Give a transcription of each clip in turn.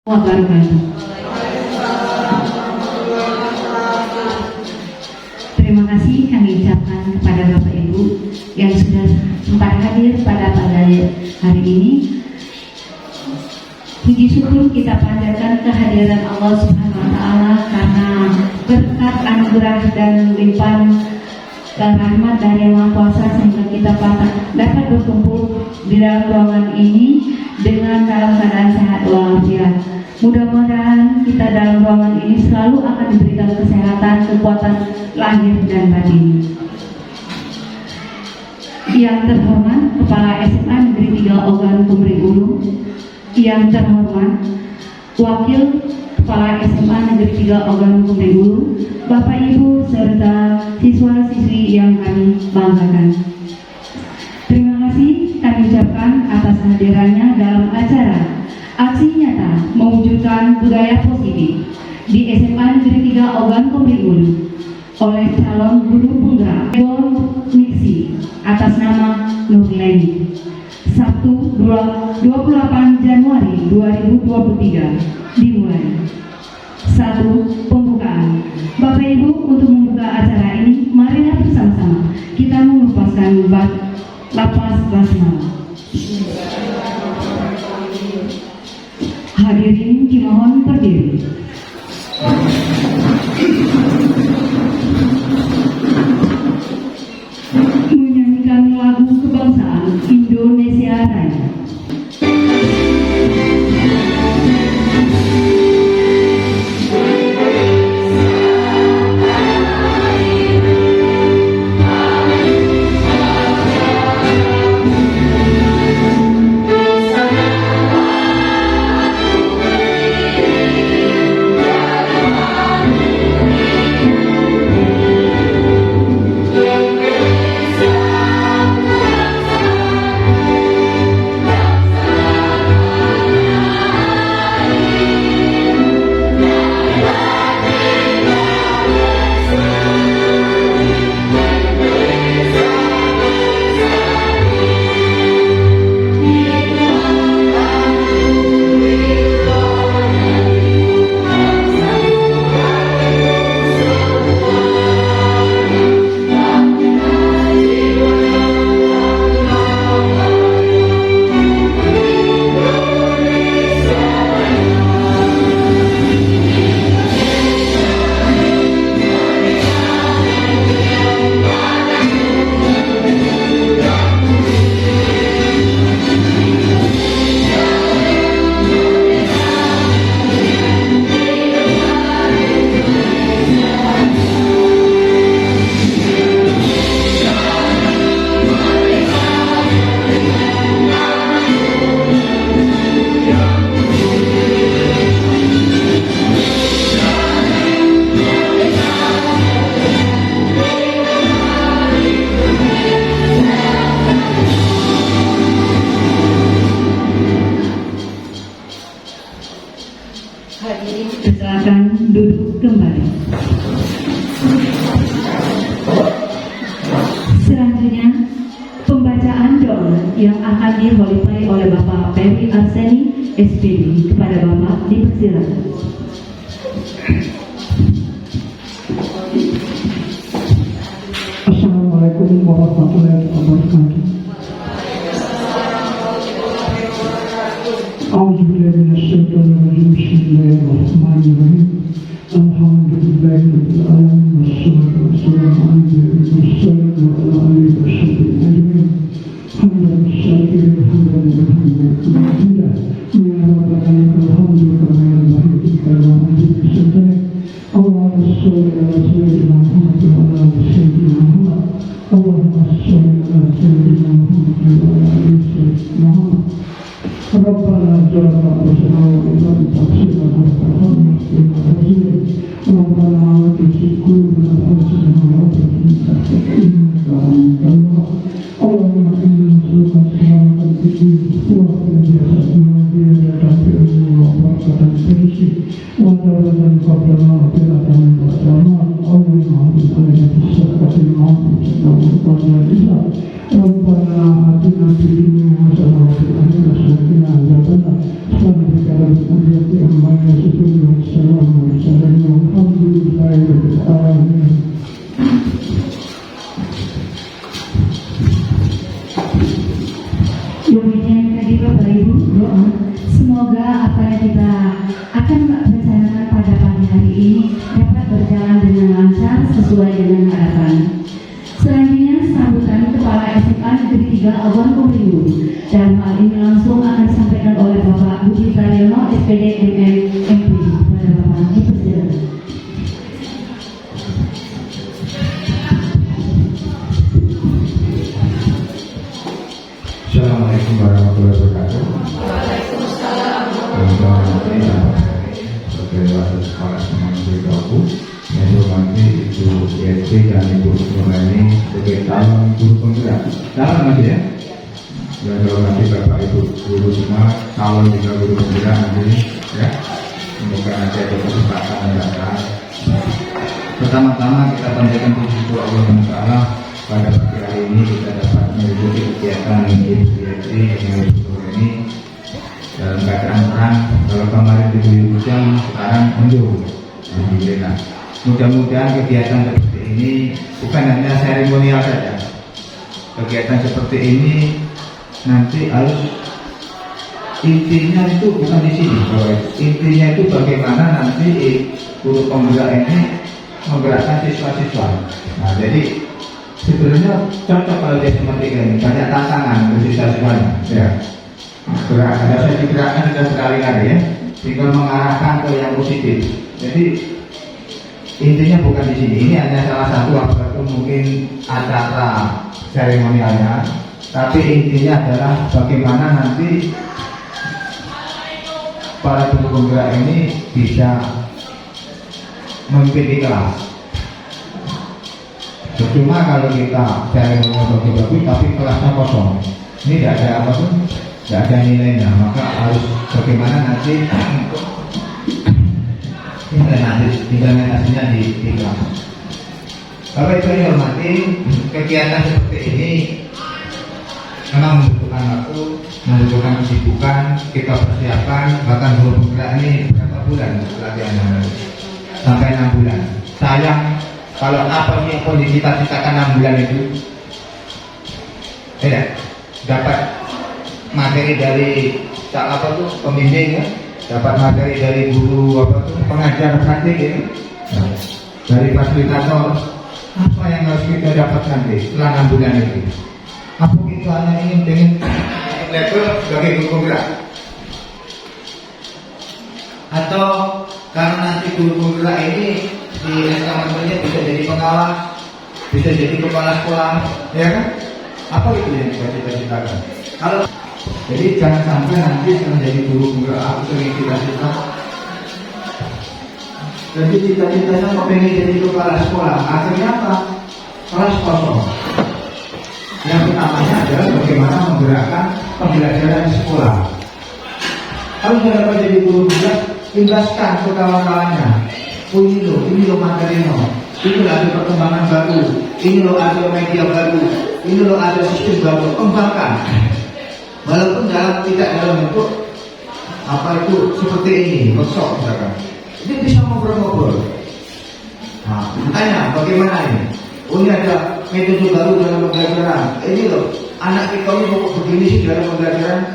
wabarakatuh. Terima kasih kami ucapkan kepada Bapak Ibu yang sudah sempat hadir pada hari ini. Puji syukur kita panjatkan kehadiran Allah Subhanahu wa Ta'ala karena berkat anugerah dan limpahan rahmat dari Yang Maha Kuasa sehingga kita dapat berkumpul di dalam ruangan ini dengan dalam keadaan sehat walafiat. Mudah-mudahan kita dalam ruangan ini selalu akan diberikan kesehatan, kekuatan lahir dan batin. Yang terhormat Kepala SMA Negeri 3 Ogan Kumri Ulu, yang terhormat Wakil Kepala SMA Negeri 3 Ogan Kumri Ulu, Bapak Ibu serta siswa-siswi yang kami banggakan. Terima kasih kami ucapkan atas hadirannya dalam acara aksi nyata mewujudkan budaya positif di SMA Negeri 3 Ogan Kumri Ulu oleh calon guru penggerak Miksi atas nama Nurleni. Sabtu 28 Januari 2023 dimulai. 1. Pembukaan. Bapak Ibu, untuk membuka acara ini, marilah bersama-sama kita mengucapkan lapas basmalah. Hadirin dimohon berdiri. Menyanyikan lagu kebangsaan Indonesia Raya. Silakan duduk kembali. Selanjutnya pembacaan doa yang akan diholifai oleh Bapak Peri Arseni SPD. Kepada Bapak dipersilakan. Assalamualaikum warahmatullahi wabarakatuh. A'udzubillahi minasyaitonirrajim. Bismillahirrahmanirrahim. Alhamdulillahirabbil alamin wassalatu wassalamu ala sayyidina wa ala alihi washabbihi ajmain. Hamdan syakirin hamdan lillahi ya rabbana lakal hamdu kama yanbaghi li amanya setulung salamu salamu alhamdulillahirrahmanirrahim. Demikian tadi Bapak Ibu doa. Semoga apa yang kita akan rencanakan pada pagi hari ini dapat berjalan dengan lancar sesuai dengan harapan. Selanjutnya sambutan Kepala SMA Negeri 3 Ogan Komering. Dan hal ini langsung akan disampaikan oleh Bapak Budi Taryono, SPD MM MP. Kepada Bapak, dipersilakan. Assalamualaikum warahmatullahi wabarakatuh. Teman-teman sebagai wakil kepala sekolah negeri Kabu, yang hormati Ibu ISP dan Ibu Nurani sebagai calon guru penggerak. Calon masih ya? Dan hormati Bapak Ibu guru semua, calon juga guru penggerak nanti ya. Semoga nanti ada kesempatan yang datang. Pertama-tama kita panjatkan puji kepada Allah Taala. Pada pagi hari ini kita dapat mengikuti kegiatan ISP dengan Ibu ini dalam keadaan terang. Kalau kemarin diguyur hujan, sekarang mendung. Alhamdulillah. Mudah-mudahan kegiatan seperti ini bukan hanya seremonial saja. Kegiatan seperti ini nanti harus intinya itu bukan di sini. Intinya itu bagaimana nanti guru penggerak ini menggerakkan siswa-siswa. Nah, jadi sebenarnya cocok kalau dia seperti ini, banyak tantangan untuk siswa-siswanya. Ya. Saya digerakkan sudah sekali-kali ya, tinggal mengarahkan ke yang positif. Jadi intinya bukan di sini. Ini hanya salah satu waktu mungkin acara seremonialnya, tapi intinya adalah bagaimana nanti para guru penggerak ini bisa memimpin di kelas. Cuma kalau kita seremonial bagi-bagi tapi kelasnya kosong, ini tidak ada apa pun, tidak ada nilainya, maka harus bagaimana nanti implementasinya di kelas. Bapak Ibu yang hormati, kegiatan seperti ini memang membutuhkan waktu, membutuhkan kesibukan, kita persiapkan, bahkan guru penggerak ini berapa bulan latihannya? Sampai 6 bulan. Sayang kalau apa sih yang pun dicita-citakan 6 bulan itu tidak dapat materi dari apa tuh pembimbing ya, dapat materi dari guru apa tuh pengajar praktik ya, dari fasilitator. Apa yang harus kita dapat nanti setelah 6 bulan itu? Apa kita hanya ingin dengan level sebagai guru penggerak? Atau karena nanti guru penggerak ini di SKM-nya bisa jadi pengawas, bisa jadi kepala sekolah, ya kan? Apa itu yang kita cita-citakan? Kalau jadi jangan sampai nanti menjadi guru penggerak aku sering cita-cita. Jadi cita-citanya mau pengen jadi kepala sekolah, akhirnya apa? Kelas kosong. Yang utamanya adalah bagaimana menggerakkan pembelajaran di sekolah. Kalau sudah dapat jadi guru penggerak, jelaskan ke kawan-kawannya. Oh ini loh materinya. Ini loh ada perkembangan baru. Ini loh ada media baru. Ini loh ada sistem baru. Kembangkan. Walaupun tidak dalam bentuk apa itu seperti ini, workshop misalkan. Ini bisa ngobrol-ngobrol. Nah, tanya bagaimana ini? Oh ini ada metode baru dalam pembelajaran. Ini loh, anak kita ini mau begini sih dalam pembelajaran.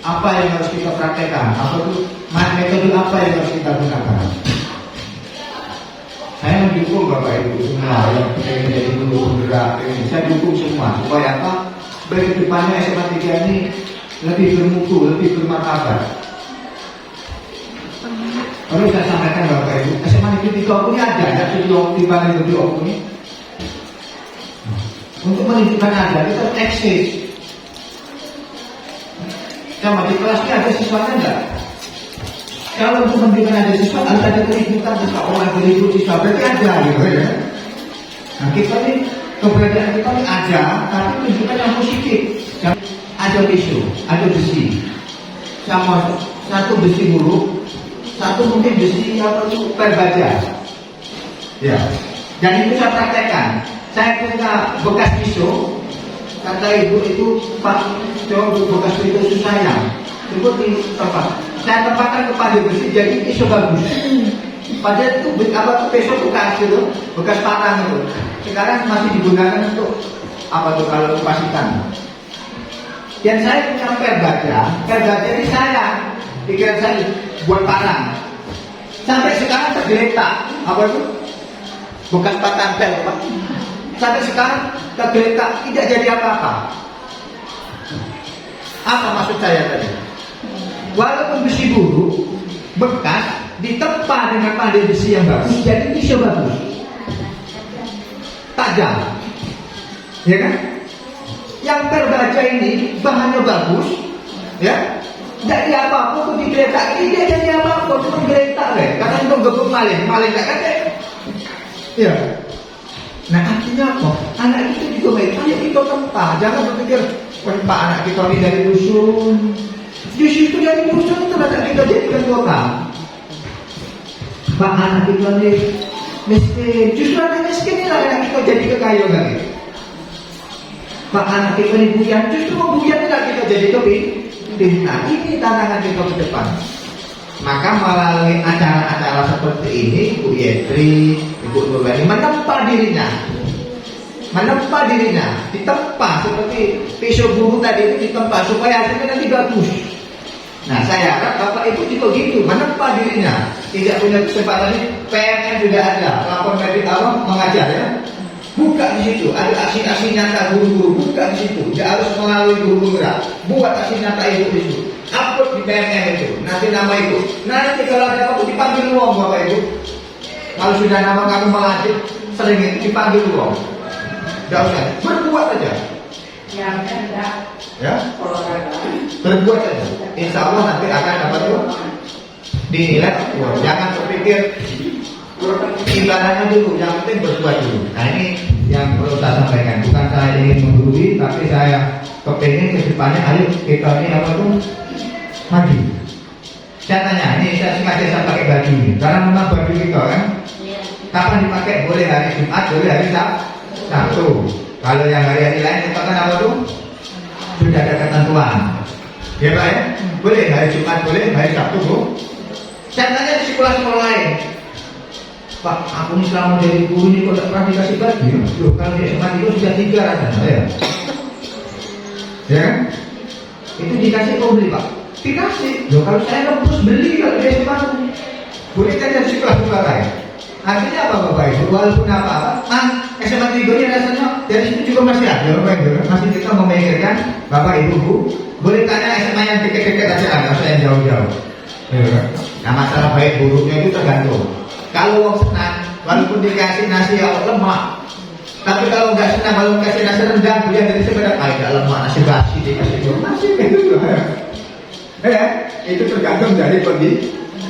Apa yang harus kita praktekkan? Apa itu metode apa yang harus kita gunakan? Saya mendukung Bapak Ibu semua yang ingin menjadi guru penggerak ini. Saya dukung semua supaya apa? Baik depannya SMA 3 ini lebih bermutu, lebih bermartabat. Perlu saya sampaikan Bapak Ibu, SMA Negeri 3 ini ada ya di Bali Negeri ini. Untuk menunjukkan ada, kita eksis. Sama di kelas ini ada siswanya enggak? Kalau untuk menunjukkan ada siswa, harus ada keributan siswa, orang beribut siswa, berarti ada gitu ya. Nah kita ini, keberadaan kita ini ada, tapi tunjukkan yang positif. Ada tisu, ada besi. Sama satu besi buruk, satu mungkin besi apa itu perbaja. Ya. Dan itu saya praktekkan. Saya punya bekas pisau, kata ibu itu Pak, coba bekas pisau itu sayang. Ibu di tempat saya tempatkan ke padi besi, jadi iso bagus. Padahal itu apa tuh besok bekas gitu, bekas patang itu. Sekarang masih digunakan untuk apa tuh kalau kupas ikan. Dan saya punya perbaja ini saya pikiran saya buat parang. Sampai sekarang tergeletak apa itu bekas patang pel, Pak. Sampai sekarang tergeletak tidak jadi apa-apa. Apa maksud saya tadi? Walaupun besi buruk, bekas ditempa dengan pandai besi yang bagus, jadi bisa bagus, tajam, ya kan? Yang terbaca ini bahannya bagus, ya, jadi apa-apa pun digeletak, tidak jadi apa-apa, cuma geletak deh, karena itu gebuk maling tak kata, ya. Nah artinya apa? Anak itu juga baik, ayo kita tempa, jangan berpikir, wah Pak anak kita ini dari dusun, justru itu dari dusun itu tidak kita jadikan kota. Pak anak kita ini miskin, justru anak miskin inilah yang kita jadi kekaya lagi. Pak anak kita ini buyan, justru buyan inilah kita jadi pintar. Ini tantangan kita ke depan. Maka melalui acara-acara seperti ini, Bu Yetri, Ibu Nurwani menempa dirinya, ditempa seperti pisau buru tadi itu ditempa supaya hasilnya nanti bagus. Nah saya harap Bapak Ibu juga gitu, menempa dirinya. Tidak punya kesempatan ini, PMN sudah ada, lapor medik awam mengajar ya. Buka di situ, ada aksi-aksi nyata guru-guru, buka di situ. Tidak harus melalui guru gerak, buat aksi nyata ibu di situ. Upload di PMN itu, nanti nama ibu. Nanti kalau ada apa dipanggil uang Bapak Ibu. Kalau sudah nama kamu melanjut, sering itu dipanggil uang. Tidak usah, berbuat saja. Ya, berbuat saja. Insya Allah nanti akan dapat uang. Dinilai, jangan berpikir ibaratnya dulu, yang penting berbuat dulu. Nah ini yang perlu saya sampaikan. Bukan saya ingin menggurui, tapi saya kepingin ke depannya, ayo kita ini apa tuh maju. Saya tanya, ini saya sengaja saya pakai baju ini, karena memang baju kita kan, kapan dipakai? Boleh hari Jumat, boleh hari Sabtu. Kalau yang hari-hari lain kita kan apa tuh sudah ada ketentuan. Ya Pak ya, boleh hari Jumat, boleh hari Sabtu Bu. Saya tanya di sekolah-sekolah lain, Pak, aku ini selama jadi guru ini kok tidak pernah dikasih baju? Loh, kalau di SMA itu sudah 3 rasanya, ya? Ya kan? Itu dikasih kok beli Pak? Dikasih. Loh, kalau saya terus beli kalau di SMA boleh kan jadi sekolah-sekolah lain. Artinya apa Bapak Ibu? Walaupun apa-apa, SMA 3 ini rasanya dari situ juga masih ada Bapak Ibu. Masih kita memikirkan Bapak Ibu Bu, boleh tanya SMA yang dekat-dekat aja lah, nggak usah yang jauh-jauh. Nah masalah baik buruknya itu tergantung. Kalau wong senang, walaupun dikasih nasi yang lemak, tapi kalau nggak senang, kalau kasih nasi rendang, dia dari sebenarnya tidak lemak, nasi basi dikasih masih itu loh. Ya, itu tergantung dari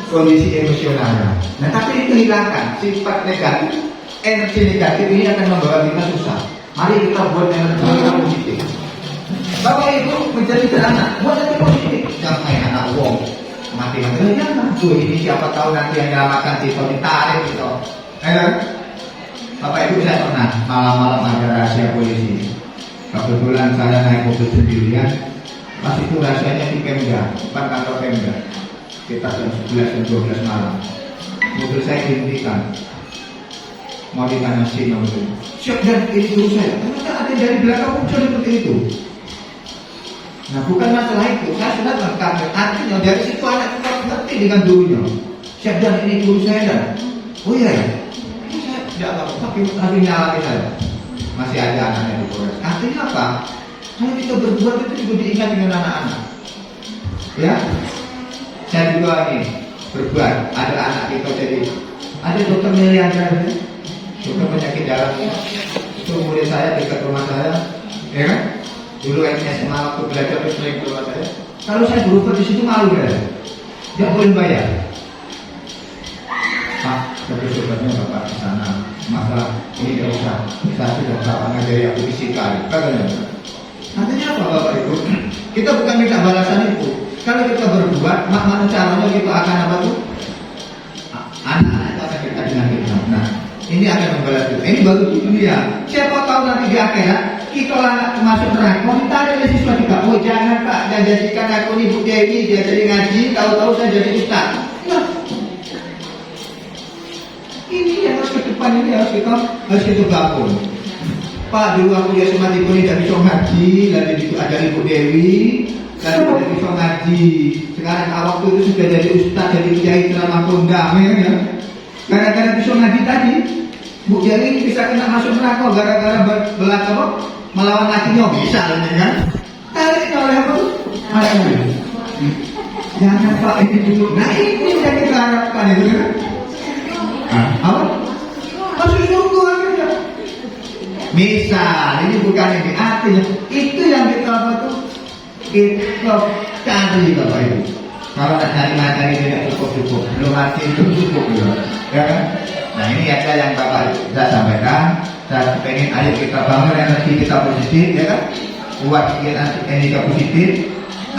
kondisi emosionalnya. Nah tapi itu hilangkan sifat negatif, energi negatif ini akan membawa kita susah. Mari kita buat energi yang positif. Bapak Ibu menjadi anak, buat energi positif. Jangan main anak wong. Mati-mati jangan. Ini siapa tahu nanti yang menyelamatkan kita ditarik gitu. Bapak Ibu saya pernah malam-malam ada rahasia polisi. Kebetulan saya naik mobil sendirian. Pas itu rahasianya di Pemda, depan kantor Pemda. Kita jam 11 dan 12 malam. Mobil saya dihentikan. Mau ditanya SIM mobil. Siap dan ini dulu saya. Ternyata ada dari belakang muncul seperti itu. Nah bukan masalah itu, saya sudah mengatakan artinya dari situ anak kita ngerti dengan dulunya. Siap dan ini guru saya dan oh iya ya, ini saya tidak tahu, tapi artinya alami saya masih ada anaknya di Polres. Artinya apa? Kalau kita berbuat itu juga diingat dengan anak-anak. Ya, saya juga ini berbuat. Ada anak kita jadi ada dokter miliarder, dokter penyakit dalam. Itu murid saya dekat rumah saya, ya kan? Dulu SMA waktu belajar itu sering keluar saya. Kalau saya berusaha di situ malu ya, tidak boleh bayar. Pak, tapi sebenarnya Bapak di sana masalah ini tidak usah. Saya sudah Bapak ngajari aku fisika. Katanya. Artinya apa Bapak Ibu? Kita bukan minta balasan itu. Kalau kita berbuat, makna caranya kita akan apa tuh? Anak-anak itu akan kita dengan kita. Nah, ini akan membalas kita. Ini baru di dunia. Siapa tahu nanti di akhirat kita anak masuk neraka, kita ada siswa juga. Oh jangan Pak, jangan jadikan aku ini Bu Dewi, dia jadi ngaji, tahu-tahu saya jadi ustaz. Nah, ini yang harus ke depan ini harus kita bangun. Pak, dulu aku ya cuma di tidak bisa ngaji, lalu diajari Bu Dewi, lalu tidak bisa ngaji. Sekarang waktu itu sudah jadi ustaz, jadi kiai ceramah kondang ya. Gara-gara bisa ngaji tadi, Bu Dewi bisa kena masuk neraka gara-gara belakang melawan lakinya misalnya kan. Kali ini oleh apa? Jangan Pak ini dulu. Nah ini yang kita harapkan itu kan. Apa? Masuk surga aja. Misal ini bukan ini artinya itu yang kita apa tuh kita cari Bapak Ibu. Kalau nak cari materi tidak cukup, belum arti itu cukup ya kan? Nah ini ada yang Bapak saya sampaikan. Saya pengen ayo kita bangun energi kita positif ya kan? Buat energi kita positif.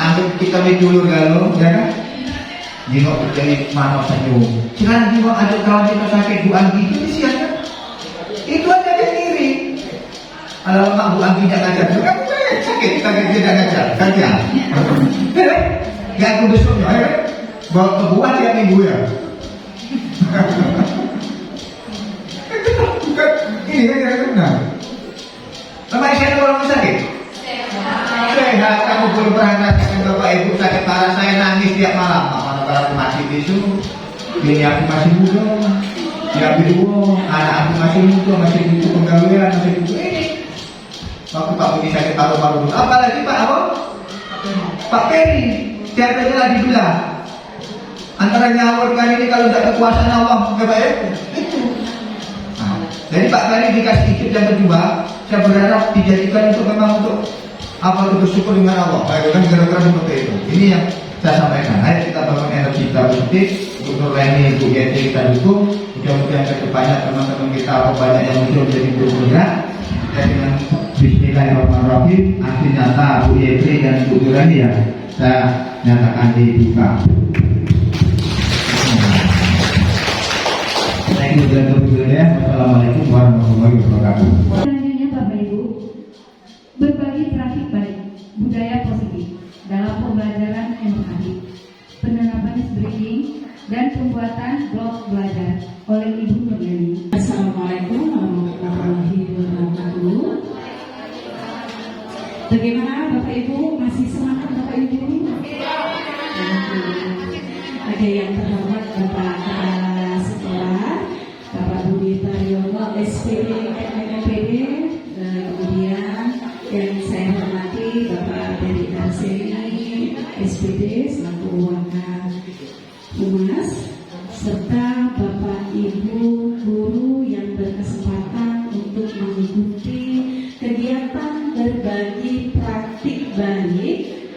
Ambil kita dulu galau ya kan? Jengok jadi mana senyum. Jangan jengok ada kawan kita sakit Bu Anggi itu siap kan? Itu aja dia ngiri. Kalau mak Bu Anggi tidak ngajar, kan sakit tidak ngajar, kan ya? Gak aku besoknya, ya? Bawa ke buah tiap minggu ya. Ini kan benar. Lama saya orang sakit. Sehat, kamu belum pernah merasakan Bapak Ibu sakit parah, saya nangis tiap malam. Mana aku masih bisu, ini aku masih muda, dia biru, anak aku masih muda, masih butuh penggalian, masih butuh ini. Waktu Pak Budi sakit paru-paru, apalagi Pak apa? Pak Peri, siapa lagi dibelah. Antara nyawa kali ini kalau tidak kekuasaan Allah, Bapak Ibu, itu. Jadi Pak Peri dikasih hidup yang kedua, saya berharap dijadikan untuk memang untuk apa itu bersyukur dengan Allah. Baik kan kira-kira seperti itu. Ini yang saya sampaikan. Ayo kita bangun energi kita positif untuk Nurleni, Bu Yenti kita dukung. Mudah-mudahan ke depannya teman-teman kita banyak yang muncul menjadi guru bergerak. Dan dengan Bismillahirrahmanirrahim, aksi nyata Bu Yenti dan Bu Nurleni ya saya nyatakan dibuka. Wassalamualaikum warahmatullahi wabarakatuh. Selanjutnya Bapak Ibu, berbagi trafik baik, budaya positif dalam pembelajaran MKI, penerapan breathing dan pembuatan blok belajar oleh Ibu Nurleni. Assalamualaikum warahmatullahi wabarakatuh. Bagaimana Bapak Ibu? Masih semangat Bapak Ibu? Ada yang terhormat Bapak Kepala Sekolah, Bapak Budi Taryono, SPD, MPD, kemudian yang saya hormati Bapak Beri Arseni, SPD, selaku Wakil Humas, serta Bapak Ibu guru yang berkesempatan untuk mengikuti kegiatan berbagi praktik baik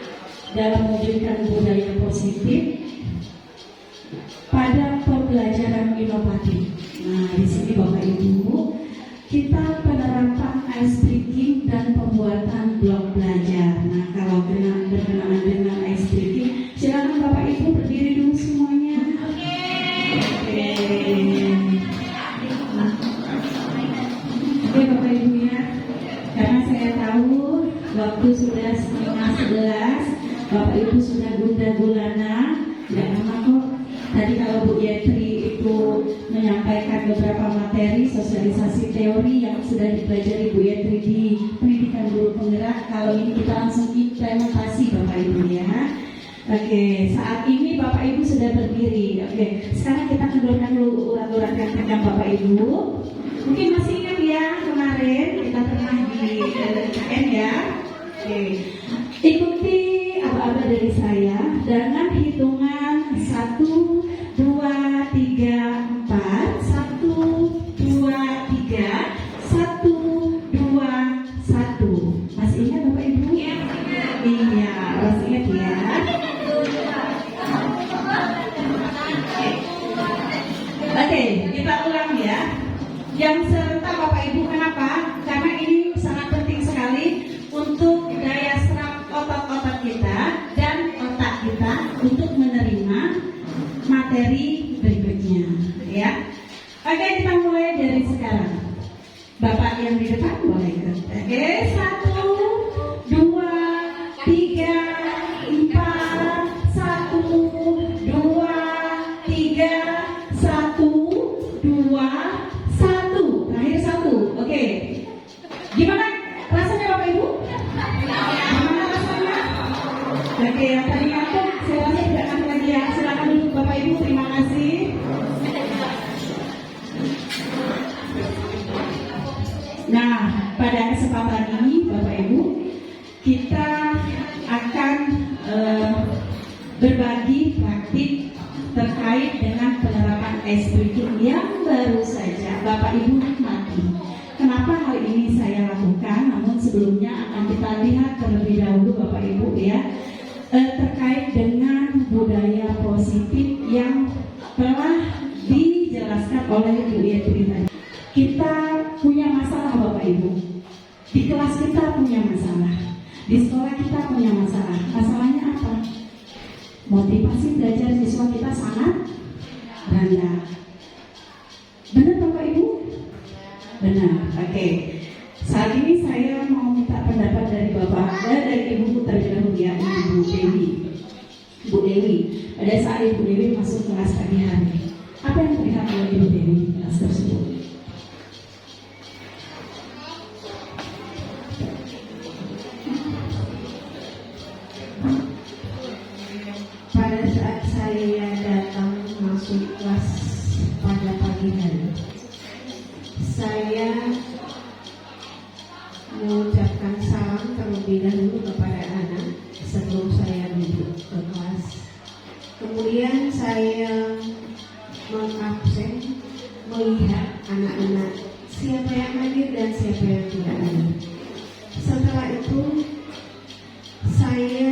dalam mewujudkan budaya positif pada pembelajaran inovatif. Nah, di sini Bapak Ibu, kita penerapan ice breaking dan pembuatan blok belajar. Nah, kalau berkenaan dengan ice breaking, silakan Bapak Ibu berdiri dulu semuanya. Oke. Oke Bapak Ibu ya, karena saya tahu waktu sudah 10:30, Bapak Ibu sudah gundah gulana, tidak lama kok. Tadi kalau Bu Yetri itu menyampaikan beberapa materi sosialisasi teori yang sudah dipelajari Bu Yetri di pendidikan guru penggerak, kalau ini kita langsung implementasi Bapak Ibu ya. Oke, saat ini Bapak Ibu sudah berdiri. Oke, sekarang kita kendorkan dulu urat-urat kandang Bapak Ibu. Mungkin masih ingat ya kemarin kita pernah di LKN ya. Oke, ikuti apa-apa dari saya dengan hitungan 1, 2, 3, 4, 1, 2, 3, 1, 2, 1. Masih ingat Bapak Ibu? Iya, masih ingat ya. Oke, kita ulang ya. Yang serentak Bapak Ibu, kenapa? Karena ini sangat penting sekali untuk daya serap otot-otot kita dan otak kita untuk menerima materi berikutnya ya. Oke, kita mulai dari sekarang. Bapak yang di depan boleh ikut. Oke, 1, 2, 3, 4, 1, 2, 3, 1, 2, 1. Terakhir 1. Oke. Gimana rasanya Bapak Ibu? Gimana rasanya? Oke, yang tadi ngantuk, saya rasa tidak ngantuk lagi ya. Silakan duduk Bapak Ibu, terima kasih. Nah, pada kesempatan ini Bapak Ibu, kita akan berbagi praktik terkait dengan penerapan SPQ yang baru saja Bapak Ibu nikmati. Kenapa hal ini saya lakukan? Namun sebelumnya akan kita lihat terlebih dahulu Bapak Ibu ya, terkait dengan budaya positif yang telah dijelaskan oleh Bu Yetri tadi. Kita punya masalah Bapak Ibu. Di kelas kita punya masalah. Di sekolah kita punya masalah. Masalahnya apa? Motivasi belajar siswa kita sangat rendah. Benar Bapak Ibu? Benar. Oke. Saat ini saya mau minta pendapat dari Bapak dan dari Ibu terlebih dahulu ya, Ibu Dewi. Bu Dewi. Pada saat Ibu Dewi masuk kelas pagi hari, apa yang terlihat oleh Ibu Dewi di kelas tersebut? Pada saat saya datang masuk kelas pada pagi hari, saya mengucapkan salam terlebih dahulu kepada anak sebelum saya duduk ke kelas. Kemudian saya mengabsen melihat anak-anak siapa yang hadir dan siapa yang tidak hadir. Setelah itu saya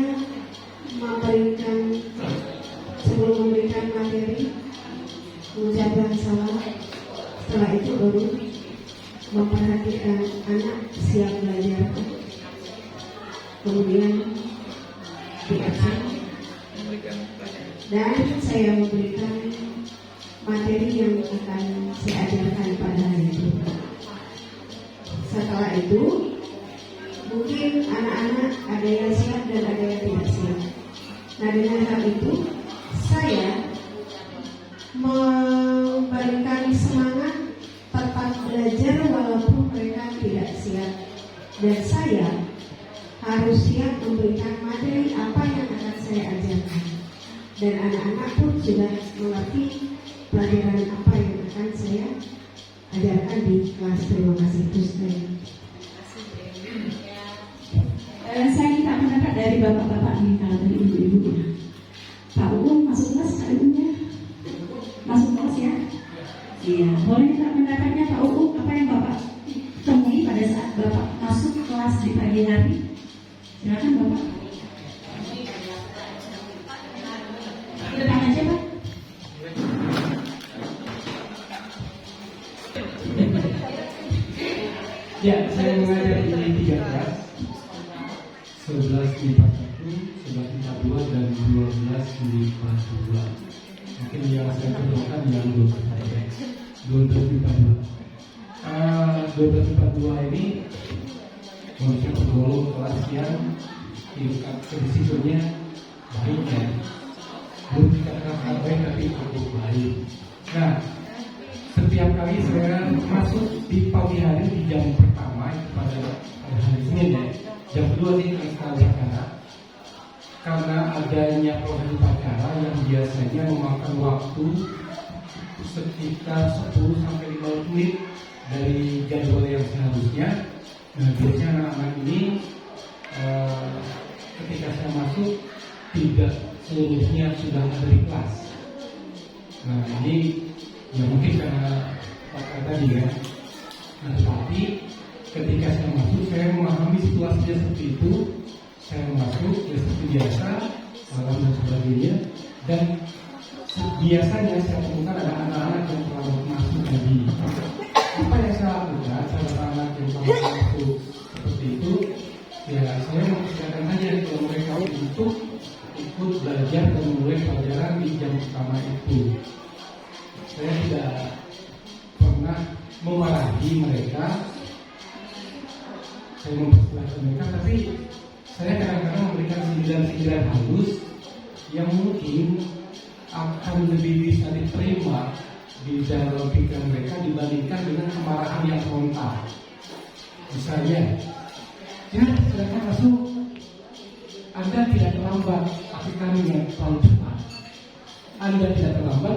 sebelum memberikan materi, mengucapkan salam. Setelah itu baru memperhatikan anak siap belajar, kemudian diabsen, dan saya memberikan materi yang akan saya ajarkan pada hari itu. Setelah itu mungkin anak-anak ada yang siap dan ada yang tidak siap. Nah, dengan hal itu saya memberikan semangat tetap belajar walaupun mereka tidak siap, dan saya harus siap memberikan materi apa yang akan saya ajarkan, dan anak-anak pun sudah mengerti pelajaran apa yang akan saya ajarkan di kelas. Terima kasih Ustaz. Saya minta pendapat dari bapak-bapak nih, kalau dari ibu-ibu. Pak Uung masuk kelas, Pak Ibunya masuk kelas ya? Iya, boleh minta pendapatnya Pak Uung, apa yang Bapak temui pada saat Bapak masuk kelas di pagi hari? Silakan Bapak. Depan aja Pak. Ya, saya mengajar di 3 kelas, 11 di IPA 1, 11 IPA 2, dan 12 di IPA 2. Mungkin yang saya kebetulan yang 12 IPA 2. 12 IPA 2 ini masuk tergolong kelas yang tingkat kedisiplinya baik ya. Belum dikatakan baik tapi cukup baik. Nah, setiap kali saya masuk di pagi hari di jam pertama pada hari Senin ya, jam kedua sih karena adanya program upacara yang biasanya memakan waktu sekitar 10 sampai 15 menit dari jadwal yang seharusnya. Nah, biasanya anak-anak ini ketika saya masuk tidak seluruhnya sudah ada di kelas. Nah, ini ya mungkin karena pakar tadi ya. Nah, tetapi ketika saya masuk, saya memahami situasinya seperti itu. Saya masuk ya seperti biasa, salam dan sebagainya. Dan biasanya saya temukan ada anak-anak yang telah masuk tadi. Apa yang saya lakukan? Saya anak yang telah masuk seperti itu, ya saya mempersiapkan aja kalau mereka untuk ikut belajar dan memulai pelajaran di jam pertama itu. Saya tidak pernah memarahi mereka saya mempersilahkan mereka, tapi saya kadang-kadang memberikan sindiran-sindiran halus yang mungkin akan lebih bisa diterima di dalam pikiran mereka dibandingkan dengan kemarahan yang frontal. Misalnya, ya silakan masuk, Anda tidak terlambat, tapi kami yang terlalu cepat. Anda tidak terlambat,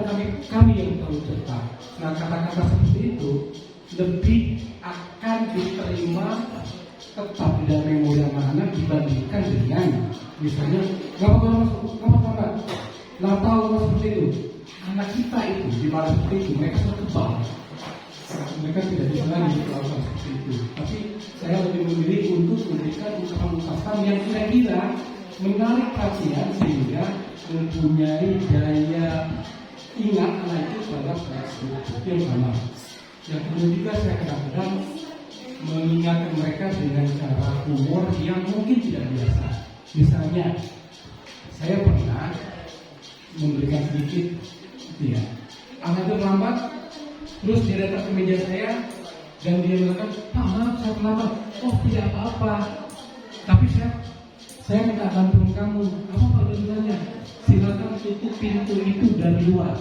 kami yang terlalu cepat. Nah, kata-kata seperti itu lebih akan diterima tetap di dalam memori anak-anak dibandingkan dengan misalnya nggak apa-apa, nggak tahu seperti itu. Anak kita itu dimana seperti itu mereka sudah kebal, mereka tidak bisa lagi melakukan seperti itu. Tapi saya lebih memilih untuk memberikan ungkapan-ungkapan yang kira-kira menarik perhatian sehingga mempunyai daya ingat anak itu terhadap itu yang pertama. Yang kedua juga saya kadang-kadang mengingatkan mereka dengan cara humor yang mungkin tidak biasa. Misalnya, saya pernah memberikan sedikit, ya, anak itu terlambat, terus dia datang ke meja saya dan dia mengatakan, Pak, maaf saya terlambat. Oh, tidak apa-apa. Tapi saya minta bantuan kamu. Apa bantuannya? Silakan tutup pintu itu dari luar.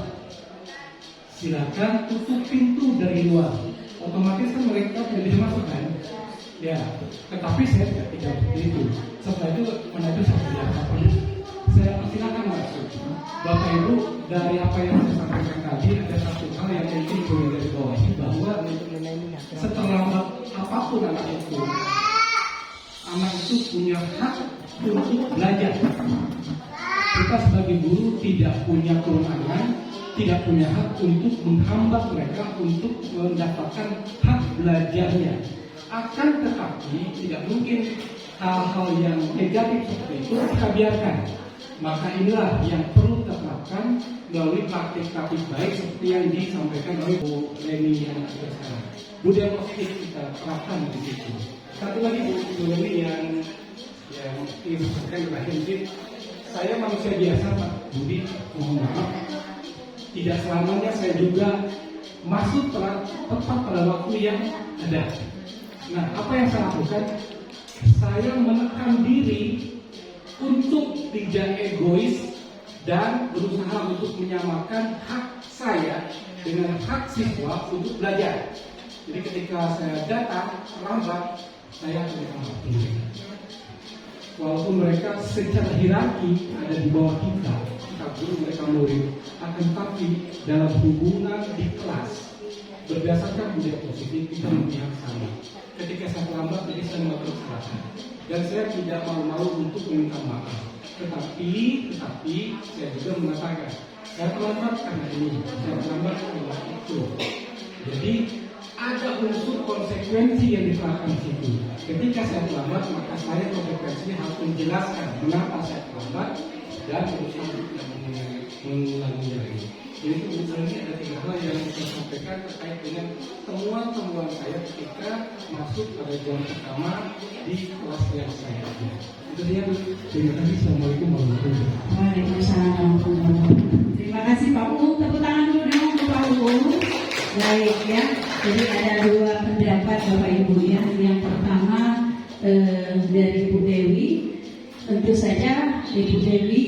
Silakan tutup pintu dari luar. Otomatis kan mereka tidak bisa masuk kan? Ya, tetapi saya tidak seperti itu. Setelah itu, saya persilakan masuk. Bapak Ibu, dari apa yang saya sampaikan tadi ada satu hal yang mungkin boleh dari bawah bahwa seterlambat apapun anak itu punya hak untuk belajar. Kita sebagai guru tidak punya kewenangan, tidak punya hak untuk menghambat mereka untuk mendapatkan hak belajarnya. Akan tetapi tidak mungkin hal-hal yang negatif seperti itu kita biarkan. Maka inilah yang perlu kita terapkan melalui praktik-praktik baik seperti yang disampaikan oleh Bu Leni yang ada sekarang. Budaya positif kita terapkan di situ. Satu lagi Bu Leni yang ingin saya terakhir, saya manusia biasa Pak Budi, mohon maaf. Tidak selamanya saya juga masuk tepat pada waktu yang ada. Nah, apa yang saya lakukan? Saya menekan diri untuk tidak egois dan berusaha untuk menyamakan hak saya dengan hak siswa untuk belajar. Jadi ketika saya datang terlambat, saya akan menghormati. Walaupun mereka secara hierarki ada di bawah kita guru, mereka murid, akan tapi dalam hubungan di kelas berdasarkan budaya positif kita memihak sama. Ketika saya terlambat, jadi saya mengatur kesalahan dan saya tidak mau untuk meminta maaf. Tetapi saya juga mengatakan saya terlambat karena ini, saya terlambat karena itu. Jadi ada unsur konsekuensi yang diterapkan di situ. Ketika saya terlambat, maka saya konsekuensinya harus menjelaskan mengapa saya terlambat dan berusaha untuk tidak mengulanginya lagi. Jadi kebetulan ada 3 hal yang saya sampaikan terkait dengan temuan-temuan saya ketika masuk pada jam pertama di kelas yang saya ada. Itu dia. Terima kasih. Assalamualaikum warahmatullahi wabarakatuh. Waalaikumsalam warahmatullahi wabarakatuh. Terima kasih Pak Uung. Tepuk tangan dulu dong untuk Pak Uung. Baik ya. Jadi ada 2 pendapat Bapak Ibu ya. Yang pertama dari Bu Dewi. Tentu saja Ibu Dewi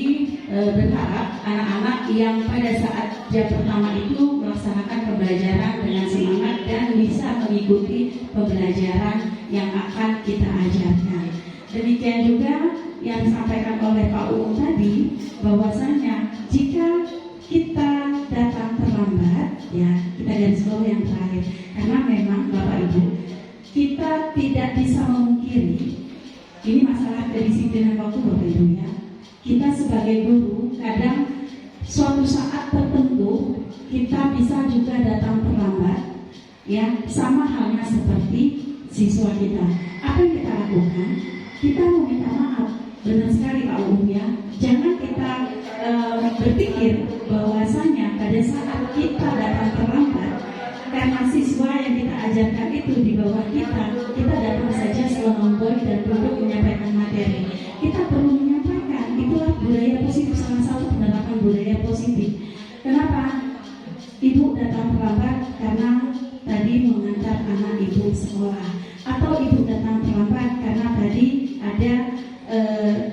berharap anak-anak yang pada saat jam pertama itu melaksanakan pembelajaran dengan semangat dan bisa mengikuti pembelajaran yang akan kita ajarkan. Demikian juga yang disampaikan oleh Pak Uung tadi, bahwasanya jika kita datang terlambat, ya kita garis bawah yang terakhir, karena memang Bapak Ibu kita tidak bisa memungkiri ini masalah kedisiplinan waktu Bapak Ibu ya. Kita sebagai guru kadang suatu saat tertentu kita bisa juga datang terlambat ya, sama halnya seperti siswa kita. Apa yang kita lakukan? Kita meminta maaf. Benar sekali Pak Uung ya. Jangan kita berpikir bahwasanya pada saat kita datang terlambat karena siswa yang kita ajarkan itu di bawah kita datang saja selononggol dan duduk menyampaikan materi. Kita perlu menyampaikan, itulah budaya positif, salah satu penerapan budaya positif. Kenapa? Ibu datang terlambat karena tadi mengantar anak ibu sekolah. atau ibu datang terlambat karena tadi ada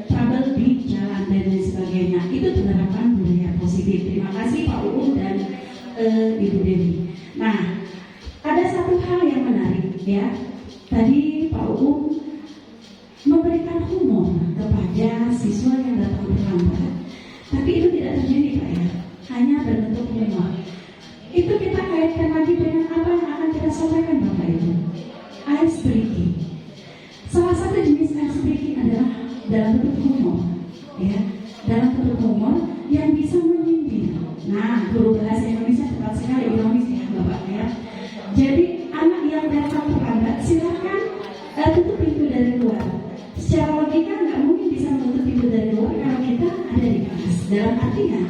trouble di jalan dan lain sebagainya. Itu penerapan budaya positif. Terima kasih Pak Uung dan Ibu Dewi. Nah, ada satu hal yang menarik ya. Tadi Pak Uung memberikan humor kepada siswa yang datang terlambat. Tapi itu tidak terjadi Pak ya, hanya berbentuk humor. Itu kita kaitkan lagi dengan apa yang akan kita sampaikan Bapak Ibu. Ice breaking. Salah satu jenis ice breaking adalah dalam bentuk humor, ya, dalam bentuk humor yang bisa menyindir. Nah, guru bahasa Indonesia tepat sekali ironis ya Bapak ya. Jadi anak yang datang terlambat silakan tutup pintu dari luar. Secara logika nggak mungkin bisa menutup pintu dari luar kalau kita ada di kelas. Dalam artinya,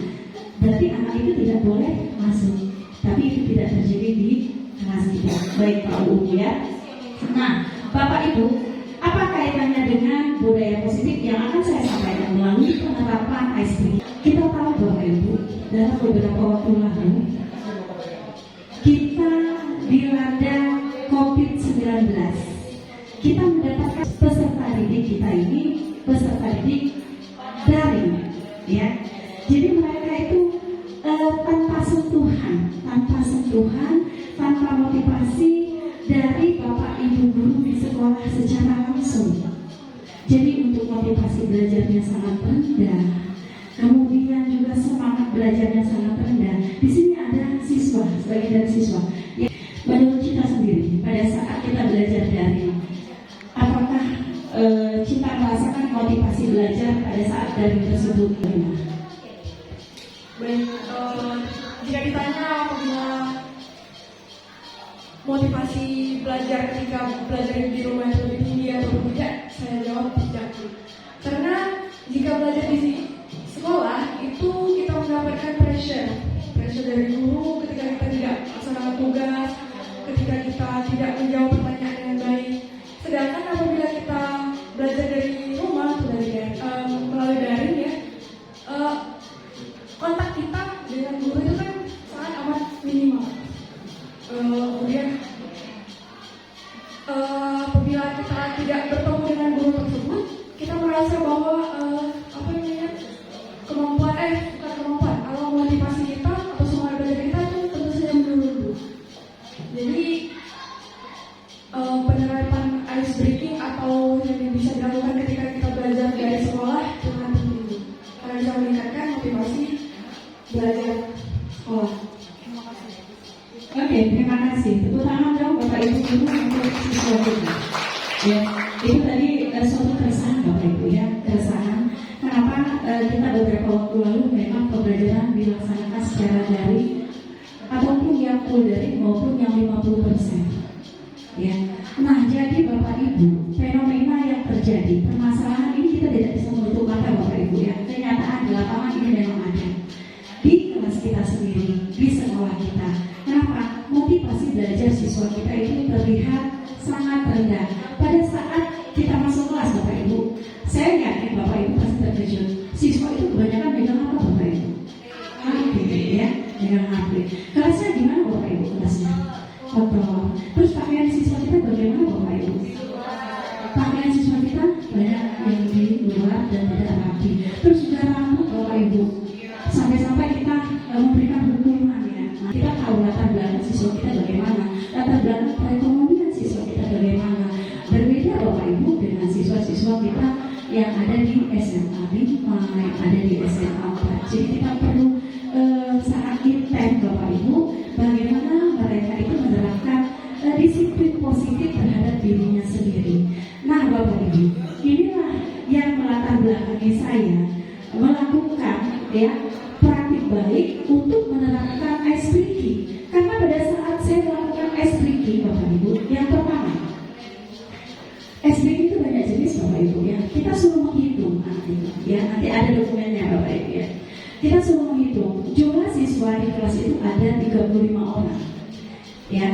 berarti anak itu tidak boleh masuk. Tapi itu tidak terjadi di kelas kita. Baik Pak Uung ya. Nah, Bapak Ibu, apa kaitannya dengan budaya positif yang akan saya sampaikan melalui penerapan ice breaking? Kita tahu Bapak Ibu, dalam beberapa waktu lalu kita dilanda COVID-19. Kita mendapatkan peserta didik kita ini peserta didik daring, ya. Jadi mereka itu tanpa sentuhan, tanpa motivasi dari Bapak Ibu guru di sekolah secara langsung. Jadi untuk motivasi belajarnya sangat rendah, kemudian juga semangat belajarnya sangat rendah. Di sini ada siswa, sebagian dari siswa. Ya, menurut kita sendiri, pada saat kita belajar daring, apakah kita merasakan motivasi belajar pada saat daring tersebut? Baik, jika ditanya apabila motivasi belajar ketika belajar di rumah itu lebih tinggi atau tidak, saya jawab tidak. Karena jika belajar di sekolah itu kita mendapatkan pressure dari guru ketika kita tidak melaksanakan tugas, ketika kita tidak menjawab pertanyaan dengan baik. Sedangkan apabila kita belajar dari rumah atau melalui daring ya, kontak kita dengan guru itu kan sangat amat minimal. Kemudian apabila kita tidak bertemu dengan guru tersebut, kita merasa bahwa motivasi kita atau semangat belajar kita itu tentu saja menurun. Jadi penerapan ice breaking atau yang bisa dilakukan ketika kita belajar dari sekolah sangat penting karena bisa meningkatkan motivasi belajar sekolah. Oke, terima kasih. Tepuk tangan dong Bapak Ibu guru untuk siswa kita. Ya, itu tadi suatu keresahan Bapak Ibu ya, keresahan. Kenapa kita beberapa waktu lalu memang pembelajaran dilaksanakan secara daring ataupun yang full daring maupun yang 50%. Ya. Nah, jadi Bapak Ibu, fenomena yang terjadi, permasalahan ini kita tidak bisa menutup mata Bapak Ibu ya. Kenyataan di lapangan ini memang ada. Di kelas kita sendiri, di sekolah kita. Kenapa? Motivasi belajar siswa kita itu terlihat sangat rendah. Pada saat kita masuk kelas Bapak Ibu, saya yakin Bapak Ibu pasti terkejut. Siswa itu kebanyakan megang apa Bapak Ibu? HP ya, megang HP. Kelasnya gimana Bapak Ibu kelasnya? Kotor. Terus pakaian siswa kita bagaimana Bapak Ibu? Pakaian siswa kita banyak yang di luar dan tidak rapi. Terus juga rambut Bapak Ibu. Sampai-sampai kita memberikan hukuman ya. Nah, kita tahu latar belakang siswa kita bagaimana, latar belakang perekonomian siswa kita bagaimana. Berbeda Bapak Ibu dengan siswa-siswa kita yang ada di SMA 5, yang ada di SMA 4. Jadi kita perlu sangat intens Bapak Ibu bagaimana mereka itu menerapkan disiplin positif terhadap dirinya sendiri. Nah Bapak Ibu, inilah yang melatar belakangi saya melakukan ya praktik baik untuk menerapkan ice breaking. Karena pada saat saya melakukan ice breaking Bapak Ibu, yang pertama ice breaking itu banyak jenis Bapak Ibu ya. Kita suruh menghitung nanti ada dokumennya Bapak Ibu ya. Kita suruh menghitung jumlah siswa di kelas itu ada 35 orang. Ya.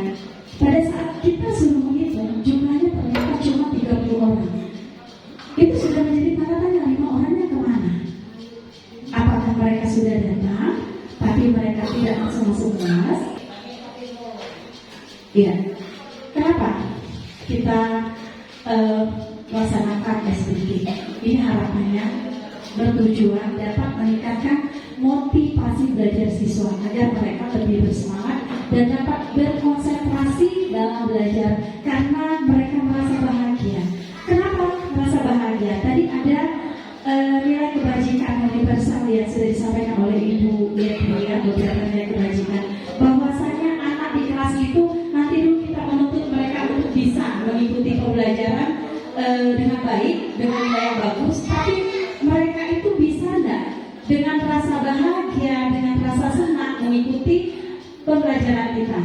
Pada saat kita suruh menghitung jumlahnya ternyata cuma 30 orang. Itu sudah menjadi tanda tanya 5 orangnya kemana? Apakah mereka sudah datang tapi mereka tidak langsung masuk kelas? Ya. Kenapa? kita melaksanakan SBK. Ini harapannya bertujuan dapat meningkatkan motivasi belajar siswa agar mereka lebih bersemangat dan dapat berkonsentrasi dalam belajar karena mereka merasa bahagia. Kenapa merasa bahagia? Tadi ada nilai kebajikan universal yang sudah disampaikan oleh Ibu Yeti, beberapa nilai kebajikan. Bahwasanya anak di kelas itu nanti dulu kita menuntut mereka untuk bisa mengikuti pembelajaran dengan baik, dengan nilai yang bagus, tapi mereka itu bisa enggak dengan rasa bahagia, dengan rasa senang mengikuti pembelajaran kita.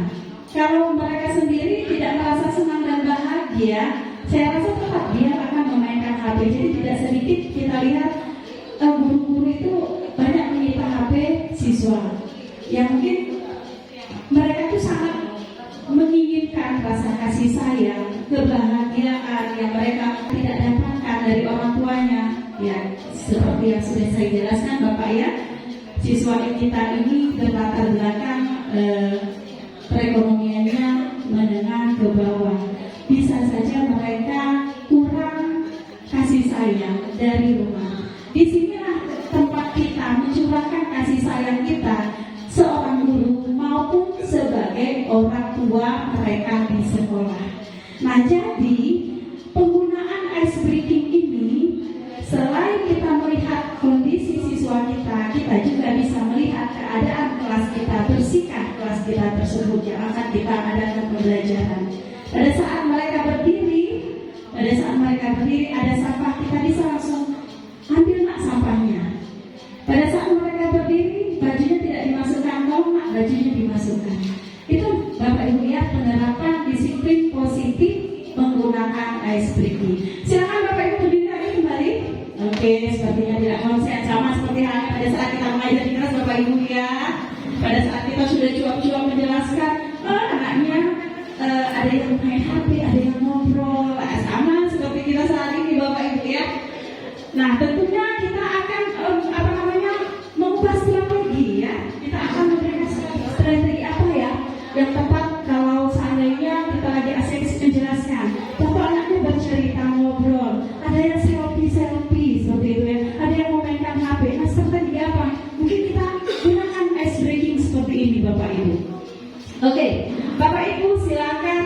Kalau mereka sendiri tidak merasa senang dan bahagia, saya rasa tetap dia akan memainkan HP. Jadi tidak sedikit kita lihat guru-guru itu banyak menyita HP siswa. Yang mungkin mereka itu sangat menginginkan rasa kasih sayang, kebahagiaan yang mereka tidak dapatkan dari orang tuanya. Ya, seperti yang sudah saya jelaskan Bapak ya, siswa kita ini berlatar belakang perekonomiannya menengah ke bawah. Bisa saja mereka kurang kasih sayang dari rumah. Disinilah tempat kita mencurahkan kasih sayang kita, seorang guru maupun sebagai orang tua mereka di sekolah. Nah, jadi penggunaan ice breaking ini, selain kita melihat kondisi siswa kita, kita juga bisa melihat keadaan kelas kita, bersihkan kelas kita tersebut yang akan kita adakan pembelajaran. Pada saat mereka berdiri, ada sampah, kita bisa langsung ambil nak sampahnya. Pada saat mereka berdiri, bajunya tidak dimasukkan, bajunya dimasukkan. Itu Bapak Ibu ya, penerapan disiplin positif menggunakan ice breaking. Silakan Bapak Ibu berdiri lagi kembali. Oke, sepertinya tidak konsen sama seperti halnya pada saat kita mengajar di kelas Bapak Ibu ya. Pada saat kita sudah cuap-cuap menjelaskan, anaknya ada yang main HP, ada yang ngobrol, sama seperti kita saat ini Bapak Ibu ya. Nah, tentunya kita akan mengubah strategi ya. Kita akan memberikan strategi apa ya yang tepat kalau seandainya kita lagi asik menjelaskan. Bapak anaknya bercerita ngobrol, ada yang selfie seperti itu ya, ada yang memainkan HP. Nah, strategi apa? Mungkin kita gunakan ice breaking seperti ini Bapak Ibu. Oke, Bapak Ibu silakan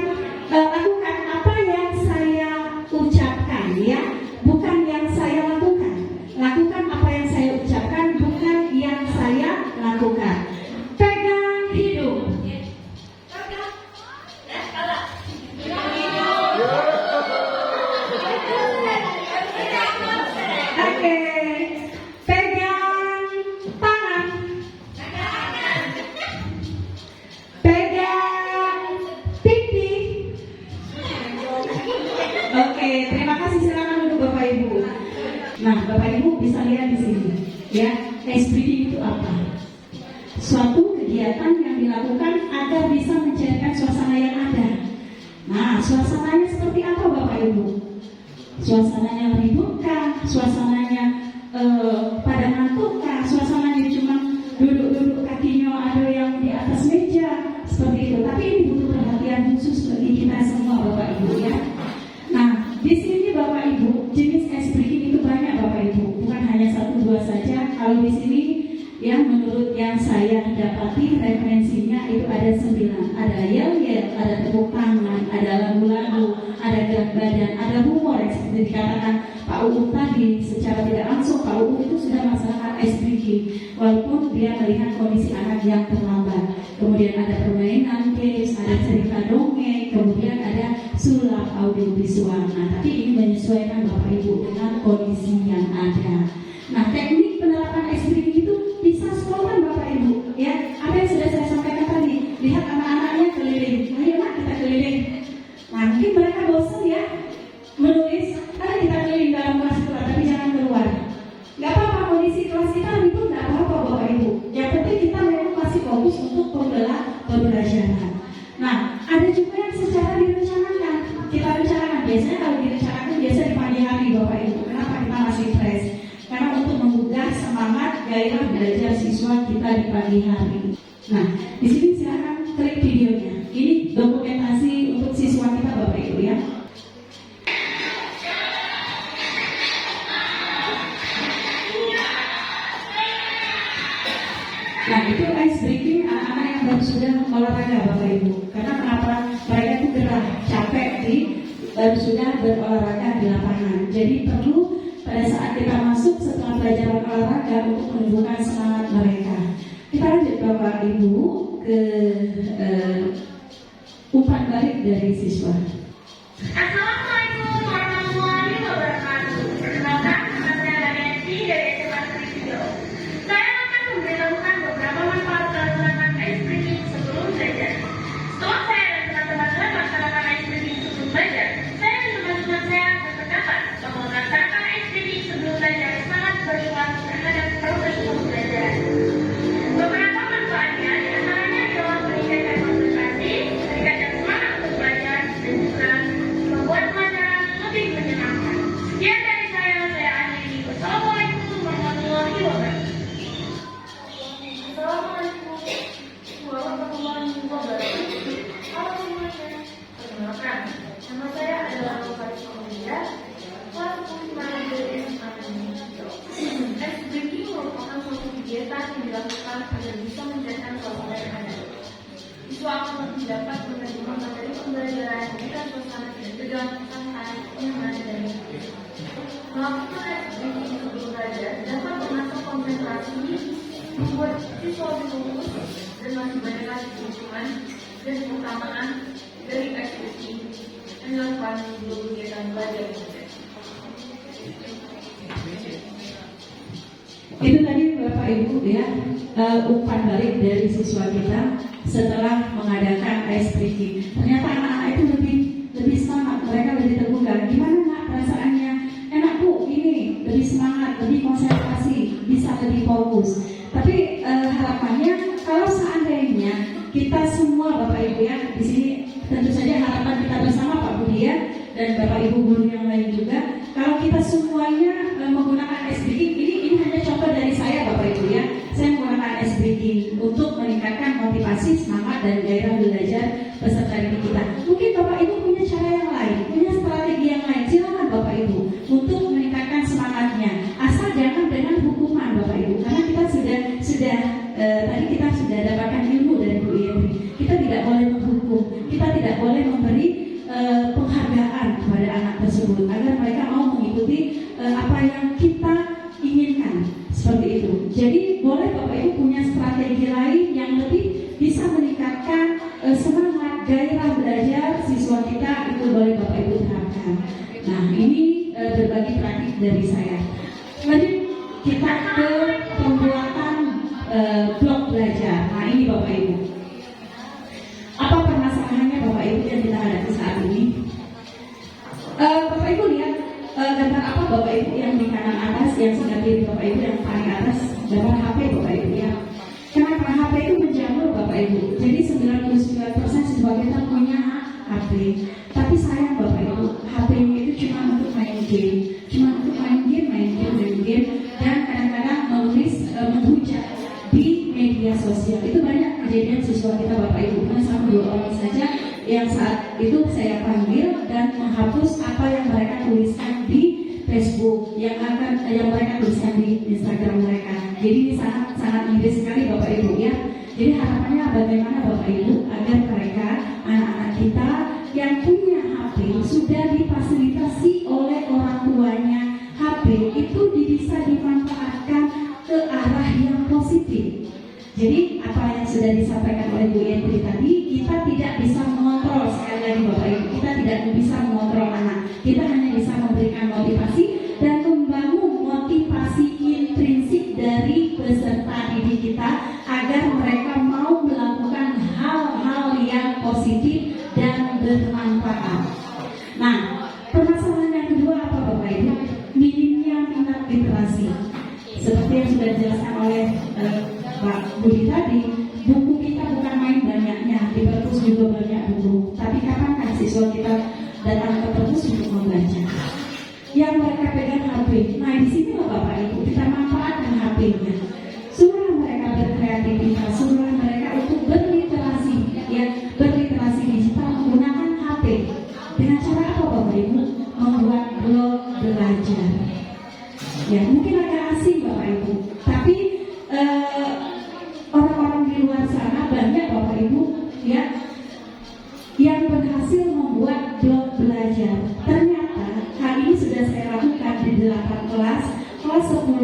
lakukan apa yang saya ucapkan ya, bukan yang saya lakukan. Lakukan apa yang saya ucapkan, bukan yang saya lakukan. Pegang hidung. Oke, pegang tangan. Pegang pipi. Oke, terima kasih. Silakan duduk Bapak Ibu. Nah, Bapak Ibu bisa lihat di sini, ya, ice breaking itu apa? Suatu kegiatan yang dilakukan agar bisa mencairkan suasana yang ada. Nah, suasananya seperti apa Bapak Ibu? Suasananya ributkah? Suasananya pada ngantukkah? Suasananya cuma duduk-duduk kakinya ada yang di atas meja seperti itu. Tapi ini butuh perhatian khusus bagi kita semua Bapak Ibu ya. Nah, di sini Bapak Ibu, jenis ice breaking itu banyak Bapak Ibu, bukan hanya 1-2 saja. Kalau di sini ya, menurut yang saya dapati referensinya itu ada 9. Ada yel-yel, ada tepuk tangan, ada lagu-lagu, ada gerak badan, ada humor yang seperti dikatakan Pak Uung tadi. Secara tidak langsung Pak Uung itu sudah melaksanakan ice breaking walaupun dia melihat kondisi anak yang terlambat. Kemudian ada permainan games, ada cerita dongeng, kemudian ada sulap audiovisual. Nah, tapi ini menyesuaikan Bapak Ibu dengan kondisi yang ada. Nah, teknik penerapan ice breaking itu bisa spontan Bapak Ibu ya. Apa yang sudah saya sampaikan tadi, lihat anak-anaknya keliling, ayo nak kita keliling. Nah, mungkin mereka bosan ya menulis, ayo kita keliling dalam kelas kita, tapi jangan keluar. Gak apa-apa, kondisi kelas kita itu gak apa-apa Bapak Ibu. Yang penting kita memang masih fokus untuk pembelajaran. Nah, ada juga yang secara direncanakan. Kita rencanakan, biasanya kalau direncanakan biasa di pagi hari Bapak Ibu. Kenapa kita masih fresh? Karena untuk menggugah semangat gairah belajar siswa kita di pagi hari. Nah, di sini silakan klik videonya. Ini dokumentasi untuk siswa kita Bapak Ibu ya. olahraga Bapak Ibu. Karena kenapa? Mereka itu gerah, capek baru sudah berolahraga di lapangan. Jadi perlu pada saat kita masuk setelah pelajaran olahraga untuk menumbuhkan semangat mereka. Kita lanjut Bapak Ibu ke umpan balik dari siswa. Assalamualaikum warahmatullahi wabarakatuh. Perkenalkan, nama saya Daniati dari SMA Negeri 3. Saya akan memberitahukan beberapa manfaat menggunakan ice breaking sebelum belajar. Setelah saya dan teman-teman saya melaksanakan ice breaking sebelum belajar, saya dan teman-teman saya berpendapat bahwa melaksanakan ice breaking sebelum belajar sangat bermanfaat terhadap proses pembelajaran. Beberapa manfaatnya diantaranya adalah meningkatkan konsentrasi, meningkatkan semangat untuk belajar, dan juga membuat pelajaran lebih menyenangkan. Sekian dari saya akhiri. Wassalamualaikum warahmatullahi wabarakatuh. Assalamualaikum warahmatullahi wabarakatuh. Halo semuanya, perkenalkan, nama saya adalah Faris Maulida, kelas 5 dari SMA Negeri 3. Ice breaking merupakan suatu kegiatan yang dilakukan agar bisa mencairkan suasana yang ada. Siswa akan lebih dapat menerima materi pembelajaran dengan suasana yang tegang, santai, nyaman, dan baik. Melakukan ice breaking sebelum belajar dapat mengasah konsentrasi, membuat siswa lebih fokus, dan masih banyak lagi keuntungan dan keutamaan dari ice breaking yang dilakukan sebelum kegiatan belajar. Itu tadi Bapak Ibu ya, umpan balik dari siswa kita setelah mengadakan ice breaking. Ternyata anak-anak itu lebih semangat, mereka lebih terbuka. Gimana nak perasaannya? Enak Bu, ini lebih semangat, lebih konsentrasi, bisa lebih fokus. Tapi harapannya kalau seandainya kita semua Bapak Ibu ya di sini, tentu saja harapan kita bersama Pak Budi ya, dan Bapak Ibu guru yang lain juga, kalau kita semuanya menggunakan ice breaking, ini hanya contoh dari saya Bapak Ibu ya. Saya menggunakan ice breaking untuk meningkatkan motivasi, semangat, dan gairah belajar peserta didik kita. Mungkin Bapak Ibu punya cara yang lain, punya strategi yang lain, silakan Bapak Ibu untuk meningkatkan semangatnya. Asal jangan dengan hukuman Bapak Ibu, karena kita sudah tadi kita sudah dapatkan ilmu dari Bu Yentri. Kita tidak boleh menghukum, kita tidak boleh memberi penghargaan kepada anak tersebut agar mereka mau mengikuti apa yang kita inginkan, seperti itu. Jadi boleh Bapak Ibu punya strategi lain yang lebih bisa meningkatkan semangat, gairah belajar siswa kita, itu boleh Bapak Ibu terapkan. Nah ini berbagi praktik dari saya. Lanjut kita ke pembuatan blog belajar. Nah ini Bapak Ibu, apa permasalahannya Bapak Ibu yang kita hadapi saat ini? Bapak Ibu lihat gambar apa Bapak Ibu yang di kanan atas, yang sebelah kiri Bapak Ibu yang paling atas, gambar HP Bapak Ibu ya. Kenapa HP itu menjamur Bapak Ibu? Jadi 99% siswa kita punya HP. Tapi sayang Bapak Ibu, HP-nya itu cuma untuk main game, dan kadang-kadang menulis menghujat di media sosial. Itu banyak kejadian siswa kita Bapak Ibu. Hanya 1-2 orang saja yang saat itu saya panggil dan menghapus apa yang mereka tuliskan di Facebook, yang mereka tuliskan di Instagram mereka. Jadi ini sangat miris sekali Bapak Ibu ya. Jadi harapannya bagaimana Bapak Ibu agar mereka, anak-anak kita yang punya HP sudah difasilitasi oleh orang tuanya, HP itu bisa dimanfaatkan ke arah yang positif. Jadi apa yang sudah disampaikan oleh Bu Yentri tadi, kita tidak bisa mengontrol, sekali lagi Bapak Ibu, kita tidak bisa mengontrol anak. Kita hanya bisa memberikan motivasi dan membangun motivasi intrinsik dari peserta didik kita agar mereka mau melakukan hal-hal yang positif dan bermanfaat. Nah, permasalahan yang kedua apa Bapak Ibu? Minimnya minat literasi. Seperti yang sudah dijelaskan oleh Pak Budi tadi, buku kita bukan main banyaknya, di perpus juga banyak buku. Tapi kapan siswa kita datang ke perpus untuk membaca? Yang mereka pegang HP. Nah di sini Bapak Ibu kita manfaatkan HP-nya. Suruhlah mereka berkreativitas, suruhlah mereka untuk berliterasi, ya berliterasi digital menggunakan HP. Dengan cara apa Bapak Ibu? Membuat blog belajar. Ya mungkin agak asing Bapak Ibu, tapi orang-orang di luar sana banyak Bapak Ibu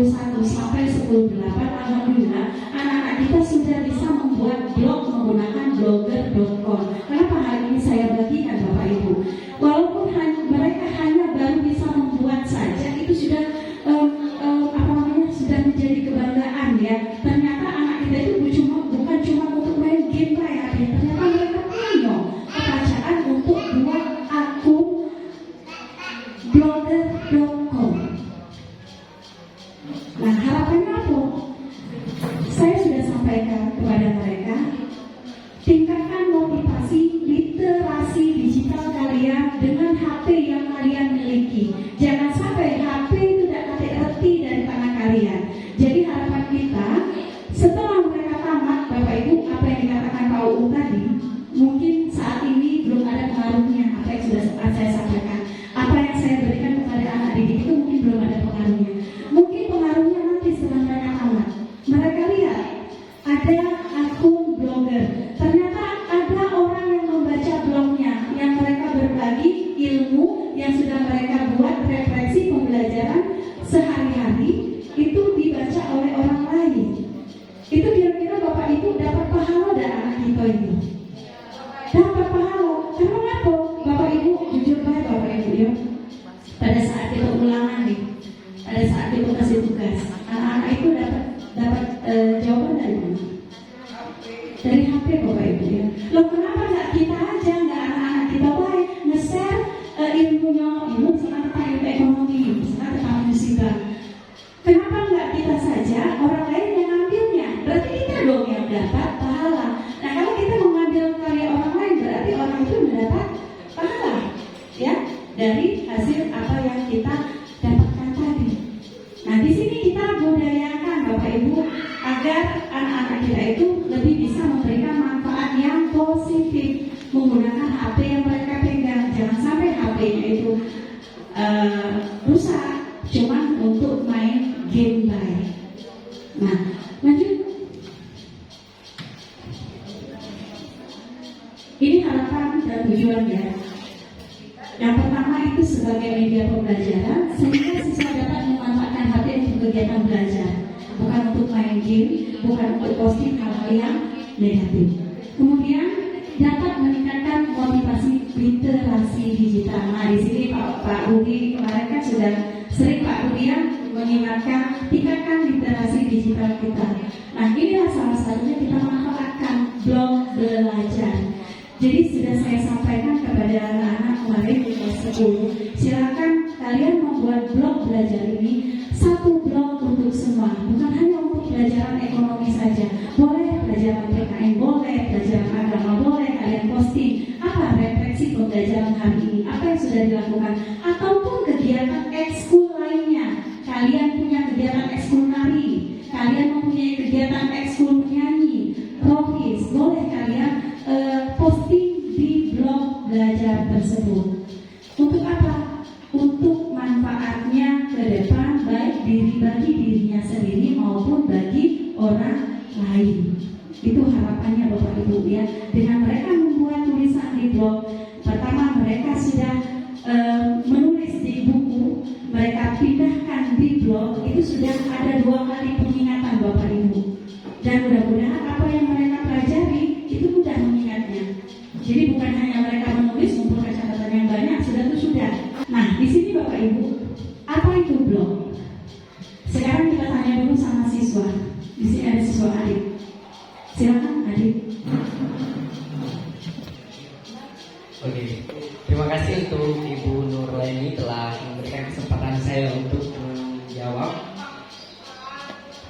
10.1 sampai 10.8, alhamdulillah anak-anak kita sudah bisa membuat blog menggunakan blogger.com. Kenapa hari ini saya bagikan Bapak Ibu? Walaupun mereka hanya baru bisa membuat saja, itu sudah sudah menjadi kebanggaan ya. Ternyata anak kita itu bukan cuma untuk main game kayak ya. Ternyata mereka punya kepercayaan untuk buat akun blogger.com. Nah, harapannya apa? Saya sudah sampaikan kepada mereka, tingkatkan motivasi literasi digital kalian dengan HP yang kalian miliki. Jangan sampai HP itu tidak reti dari tangan kalian. Jadi harapan kita, setelah mereka tamat, Bapak Ibu, apa yang dikatakan Pak UU tadi, mungkin saat ini belum ada pengaruhnya apa yang sudah saya sampaikan. Apa yang saya berikan kepada anak didik itu mungkin belum ada pengaruhnya. Mungkin pengaruhnya nanti setelah mereka tamat. Mereka lihat ada akun blogger. Ternyata ada orang yang membaca blognya, yang mereka berbagi ilmu yang sudah mereka buat, refleksi pembelajaran sehari-hari itu dibaca oleh orang lain. Itu kira-kira Bapak Ibu dapat pahala dari anak kita itu? Dapat pahala. Karena apa? Bapak Ibu jujur baik Bapak Ibu ya. Pada saat kita ulangan nih, pada saat kita kasih tugas, anak-anak itu dapat jawaban dari mana? Dari HP Bapak Ibu ya. Loh kenapa nggak kita aja, nggak anak-anak kita baik nge-share ilmu tentang ilmu ekonomi, tentang musibah. Kenapa nggak kita saja, orang lain yang ngambilnya? Berarti kita dong yang dapat pahala. Nah kalau kita mengambil karya orang lain, berarti orang itu mendapat pahala ya dari hasil apa yang kita dapatkan tadi. Nah di sini kita budayakan Bapak Ibu agar anak-anak kita itu lebih bisa memberikan manfaat yang positif menggunakan HP yang mereka pegang. Jangan sampai HP-nya itu rusak cuman untuk main game baik. Nah lanjut. Ini harapan dan tujuannya. Yang pertama itu sebagai media pembelajaran sehingga siswa dapat memanfaatkan HP untuk kegiatan belajar, bukan untuk main game, bukan untuk posting hal-hal yang negatif. Kemudian dapat meningkatkan motivasi literasi digital. Nah di sini Pak Rudi kemarin kan sudah sering Pak Rudi yang mengingatkan tingkatkan literasi digital kita. Nah inilah salah satunya kita manfaatkan blog belajar. Jadi sudah saya sampaikan kepada anak-anak kemarin di kelas 10, silakan kalian membuat blog belajar ini satu blog untuk semua, bukan hanya untuk pelajaran ekonomi saja. Boleh pelajaran PKN, boleh pelajaran agama, boleh kalian posting apa refleksi pembelajaran hari ini, apa yang sudah dilakukan, ataupun kegiatan ekskul lainnya. Kalian punya kegiatan ekskul nari, kalian mempunyai kegiatan ekskul menyanyi, rohis, boleh kalian posting di blog belajar tersebut. Untuk apa? Untuk manfaatnya ke depan baik bagi dirinya sendiri maupun bagi orang lain. Itu harapannya Bapak Ibu ya. Dengan mereka membuat tulisan di blog, pertama mereka sudah menulis di buku, mereka pindahkan di blog, itu sudah ada 2 kali pengingatan Bapak Ibu. Dan mudah-mudahan apa yang mereka pelajari itu mudah mengingatnya. Jadi bukan hanya mereka menulis mengumpulkan catatan yang banyak, sudah. Nah di sini Bapak Ibu, apa itu blog? Sekarang kita tanya dulu sama siswa. Di sini ada siswa Adik. Silakan Adik. Oke, terima kasih untuk Ibu Nurleni telah memberikan kesempatan saya untuk menjawab.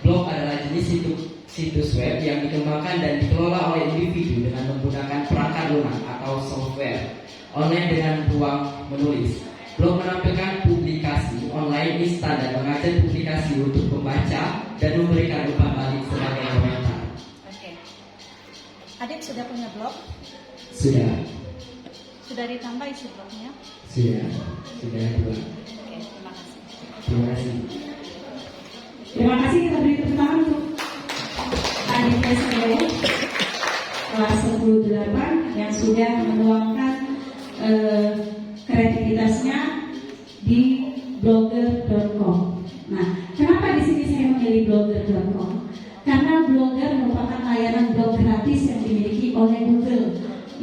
Blog adalah jenis situs web yang dikembangkan dan dikelola oleh individu dengan menggunakan perangkat lunak atau software online dengan ruang menulis. Blog menampilkan publikasi online instan dan mengajak publikasi untuk pembaca dan memberikan umpan balik sebagai komentar. Oke. Adik sudah punya blog? Sudah. Sudah ditambah isi blognya? Sudah 2. Oke, terima kasih. Terima kasih. Terima kasih, kita beri tepuk tangan untuk adik saya kelas 10-8 yang sudah menuangkan kreativitasnya di blogger.com. Nah, kenapa di sini oleh Google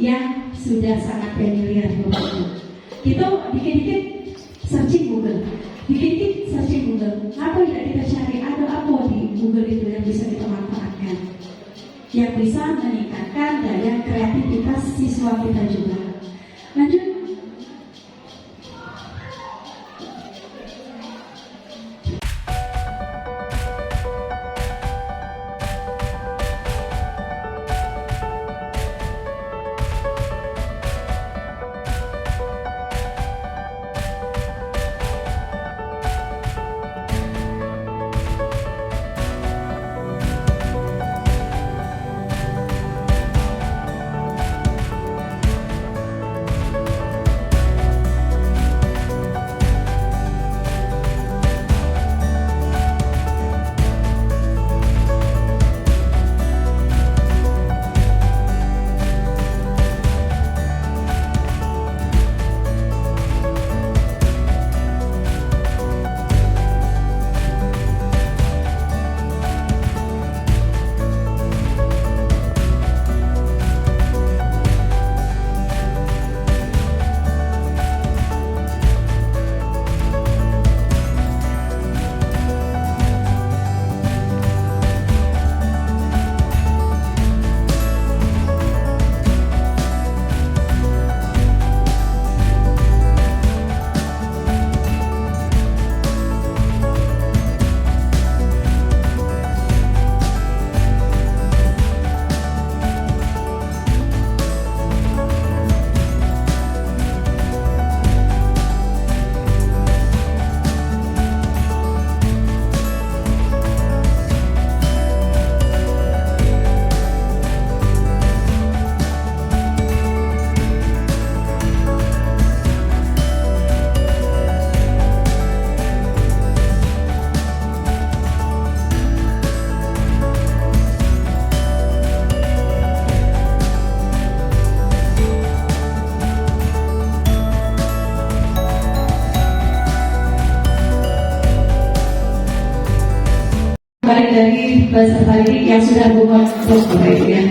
yang sudah sangat familiar Bapak Ibu. Kita dikit-dikit searching Google, dikit-dikit searching Google. Apa yang kita cari? Ada apa di Google itu yang bisa kita manfaatkan, yang bisa meningkatkan daya kreativitas siswa kita juga. Lanjut. Balik dari peserta ini yang sudah membuat blog Bapak Ibu ya.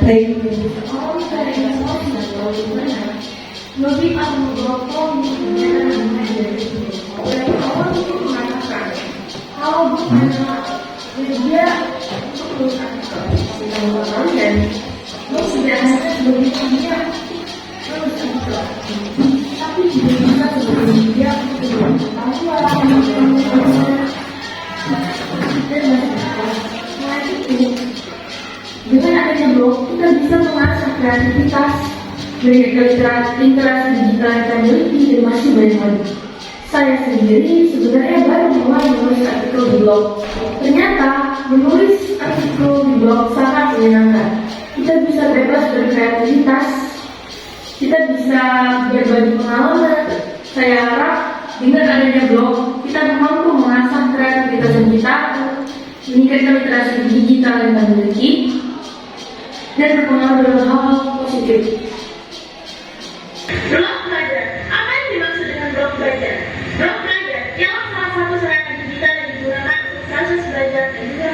Baik. Lebih aku berokok dari awal itu mengatakan kalau bukan dia dan lo sudah sebagai dia tapi tidak bisa sebagai dia dengan adanya blog kita bisa mengasah kreativitas dari interaksi digital yang kita miliki dan masih banyak lagi. Saya sendiri sebenarnya baru mulai menulis artikel di blog. Ternyata menulis artikel di blog sangat menyenangkan. Kita bisa bebas berkreativitas, kita bisa berbagi pengalaman. Saya harap dengan adanya blog kita mampu mengasah kreativitas kita, meningkatkan literasi digital yang kita miliki, dan berpengaruh dalam hal positif. Blog belajar. Apa yang dimaksud dengan blog belajar? Blog belajar ialah salah satu sarana digital yang digunakan untuk proses belajar dan juga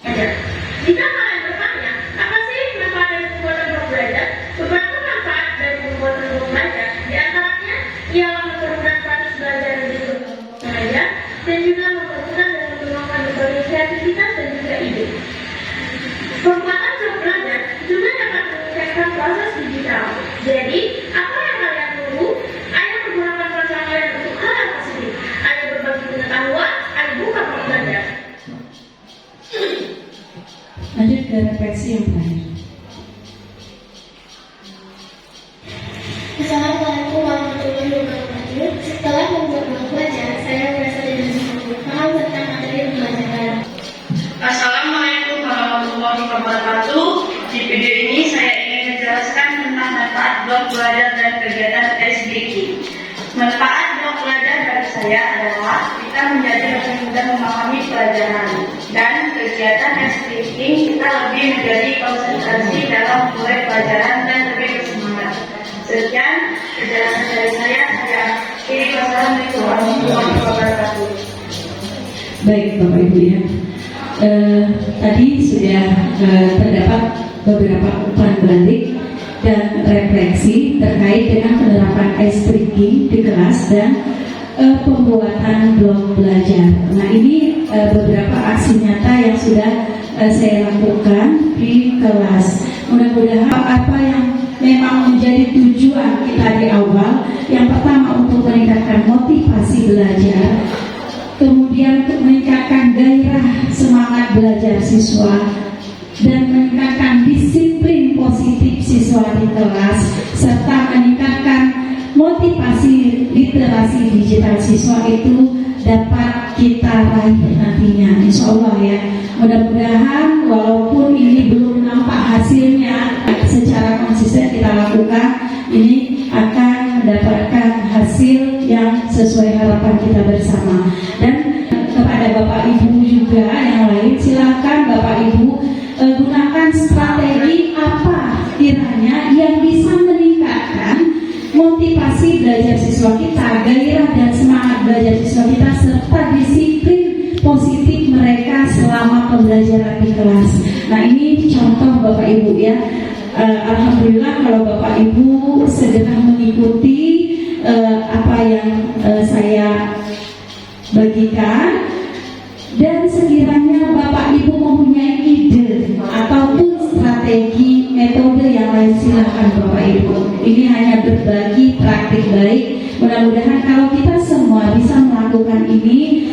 belajar. Jika kalian bertanya, apa sih manfaat dari pembuatan blog belajar? Beberapa manfaat dari pembuatan blog belajar, di antaranya ialah mempermudah proses belajar dan juga belajar, dan juga mempermudah dan mengembangkan berbagai kreativitas dan juga ide. Pembuatan blog belajar juga dapat meningkatkan proses digital. Jadi, apa yang kalian tunggu? Ayo menggunakan ponsel kalian untuk hal yang positif. Ayo berbagi pengetahuan, ayo buka blog belajar. Lanjut ke refleksi yang terakhir. Assalamualaikum warahmatullahi wabarakatuh. Setelah membuat blog belajar, saya merasa lebih paham tentang materi pembelajaran. Assalamualaikum warahmatullahi wabarakatuh. Di video ini saya ingin menjelaskan tentang manfaat blog belajar dan kegiatan SBK. Manfaat blog belajar bagi saya adalah kita menjadi lebih mudah memahami pelajaran, dan kegiatan SBK kita lebih menjadi konsentrasi dalam mulai pelajaran dan lebih bersemangat. Sekian penjelasan dari saya akhiri. Wassalamualaikum warahmatullahi wabarakatuh. Baik Bapak Ibu ya. tadi sudah terdapat beberapa umpan balik dan refleksi terkait dengan penerapan ice breaking di kelas dan pembuatan blok belajar. Nah, ini beberapa aksi nyata yang sudah saya lakukan di kelas. Mudah-mudahan apa yang memang menjadi tujuan kita di awal, yang pertama untuk meningkatkan motivasi belajar, kemudian untuk meningkatkan gairah semangat belajar siswa, dan meningkatkan disiplin positif siswa di kelas, serta meningkatkan motivasi literasi digital siswa itu dapat kita raih nantinya, insya Allah ya. Mudah-mudahan walaupun ini belum nampak hasilnya, secara konsisten kita lakukan, ini akan mendapatkan hasil yang sesuai harapan kita bersama. Dan kepada Bapak Ibu juga yang lain, silakan Bapak Ibu gunakan strategi apa kiranya yang bisa meningkatkan motivasi belajar siswa kita, gairah dan semangat belajar siswa kita, serta disiplin positif mereka selama pembelajaran di kelas. Nah, ini contoh Bapak Ibu ya. Alhamdulillah kalau Bapak Ibu segera mengikuti apa yang saya bagikan, dan sekiranya Bapak Ibu mempunyai ide ataupun strategi metode yang lain, silahkan Bapak Ibu. Ini hanya berbagi praktik baik. Mudah-mudahan kalau kita semua bisa melakukan ini,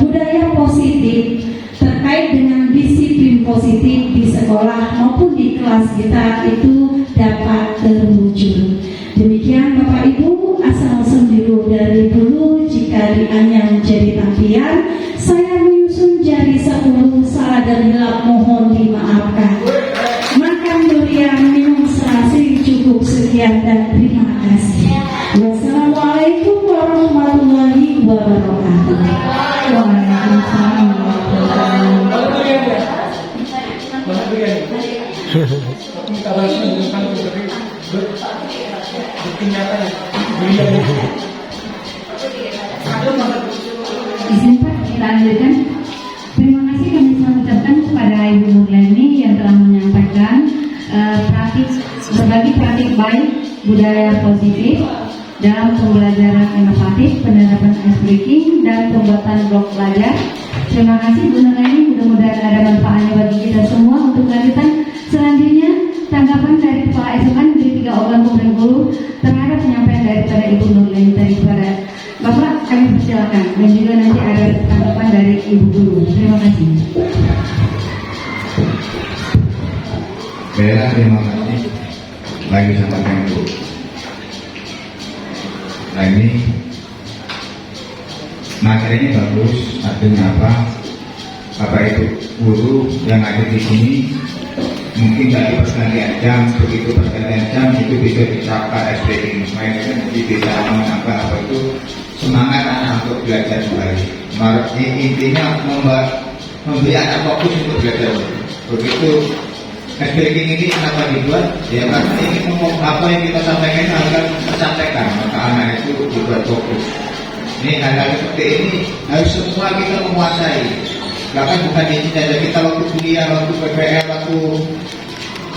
budaya positif terkait dengan disiplin positif di sekolah maupun di kelas kita itu dapat terwujud. Demikian Bapak Ibu, asal sendiri dari dulu, jika dianyam menjadi tampian, saya menyusun jari 10, salah dan hilap mohon dimaafkan. Makan durian, minum serasi, cukup sekian dan terima kasih. Wassalamualaikum warahmatullahi wabarakatuh. Waalaikumsalam warahmatullahi Izin Pak, kita lanjutkan. Terima kasih kami selalu ucapkan kepada Ibu Nurleni yang telah menyampaikan berbagi praktik baik budaya positif dalam pembelajaran inovatif, penerapan ice breaking, dan pembuatan blok belajar. Terima kasih Bu Nurleni, mudah-mudahan ada manfaatnya bagi kita semua. Untuk lanjutan selanjutnya, tanggapan dari Kepala SMA Negeri 3 Ogan Bengkulu terhadap penyampaian daripada Ibu Nurleni tadi kepada Bapak, kami persilakan, dan juga nanti ada tanggapan dari Ibu Guru. Terima kasih. Baiklah, terima kasih. Lagi sampaikan Bu. Nah, ini materinya bagus. Artinya apa? Bapak Ibu guru yang ada di sini mungkin dari pergantian jam, begitu pergantian jam itu bisa dicapai SPI. Makanya jadi bisa menambah apa itu semangat anak untuk belajar kembali. Intinya memberi anak fokus untuk belajar. Begitu SPI ini kenapa dibuat? Ya karena ini apa yang kita sampaikan akan tersampaikan, maka anak itu dibuat fokus. Ini hal-hal seperti ini harus semua kita menguasai. Bahkan bukan ini saja, kita waktu kuliah, waktu PPL, waktu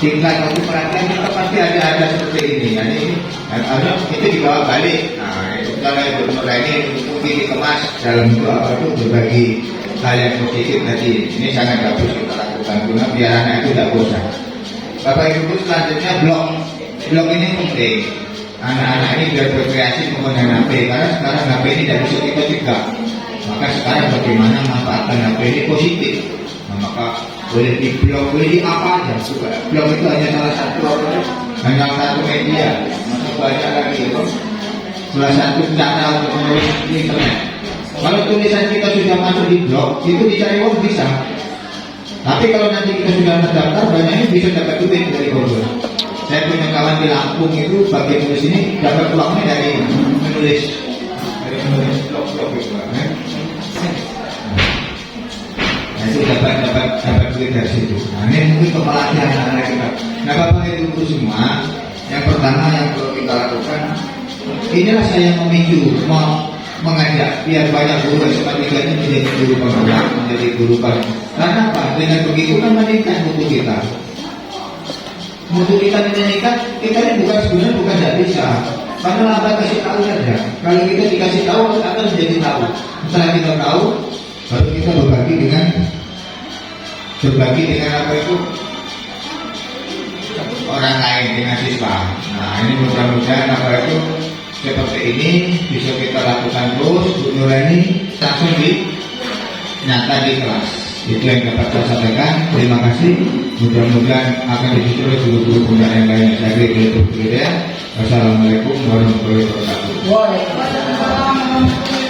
tingkat, waktu perhatian kita pasti ada seperti ini. Jadi ada itu dibawa balik. Nah itu kalau benar ini mungkin dikemas dalam apa itu berbagi hal yang positif tadi. Ini sangat bagus kita lakukan guna biar anak itu tidak bosan. Bapak Ibu selanjutnya blog ini penting. Anak-anak ini biar berkreasi menggunakan HP, karena sekarang HP ini tidak bisa kita cegah. Maka sekarang bagaimana manfaatkan HP ini positif. Nah, maka boleh di blog, boleh di apa aja. Blog itu hanya satu media. Masih banyak lagi. Salah satu cara untuk menulis di internet. Kalau tulisan kita sudah masuk di blog, itu dicari uang bisa. Tapi kalau nanti kita sudah mendaftar, banyaknya bisa dapat duit dari Google. Saya punya kawan di Lampung itu bagian tulis ini dapat uangnya dari menulis blog itu. Nah itu dapat duit dari situ. Nah ini mungkin kepelatihan anak kita. Nah Bapak Ibu semua, yang pertama yang perlu kita lakukan, inilah saya memicu mengajak biar banyak guru SMA 3 ini menjadi guru penggerak, menjadi guru karena apa? Dengan begitu kan meningkat mutu kita. Mutu kita meningkat, kita ini bukan sebenarnya bukan tidak bisa, karena lambat kasih tahu saja. Kalau kita dikasih tahu, akan menjadi tahu. Setelah kita tahu, baru kita berbagi dengan apa itu orang lain, dengan siswa. Nah ini mudah-mudahan apa itu seperti ini bisa kita lakukan terus. Bu Nurani langsung nyata di kelas. Itu yang dapat saya sampaikan. Terima kasih. Mudah-mudahan akan disusul oleh guru-guru pembinaan yang lainnya. Saya kira itu. Wassalamualaikum warahmatullahi wabarakatuh. Waalaikumsalam.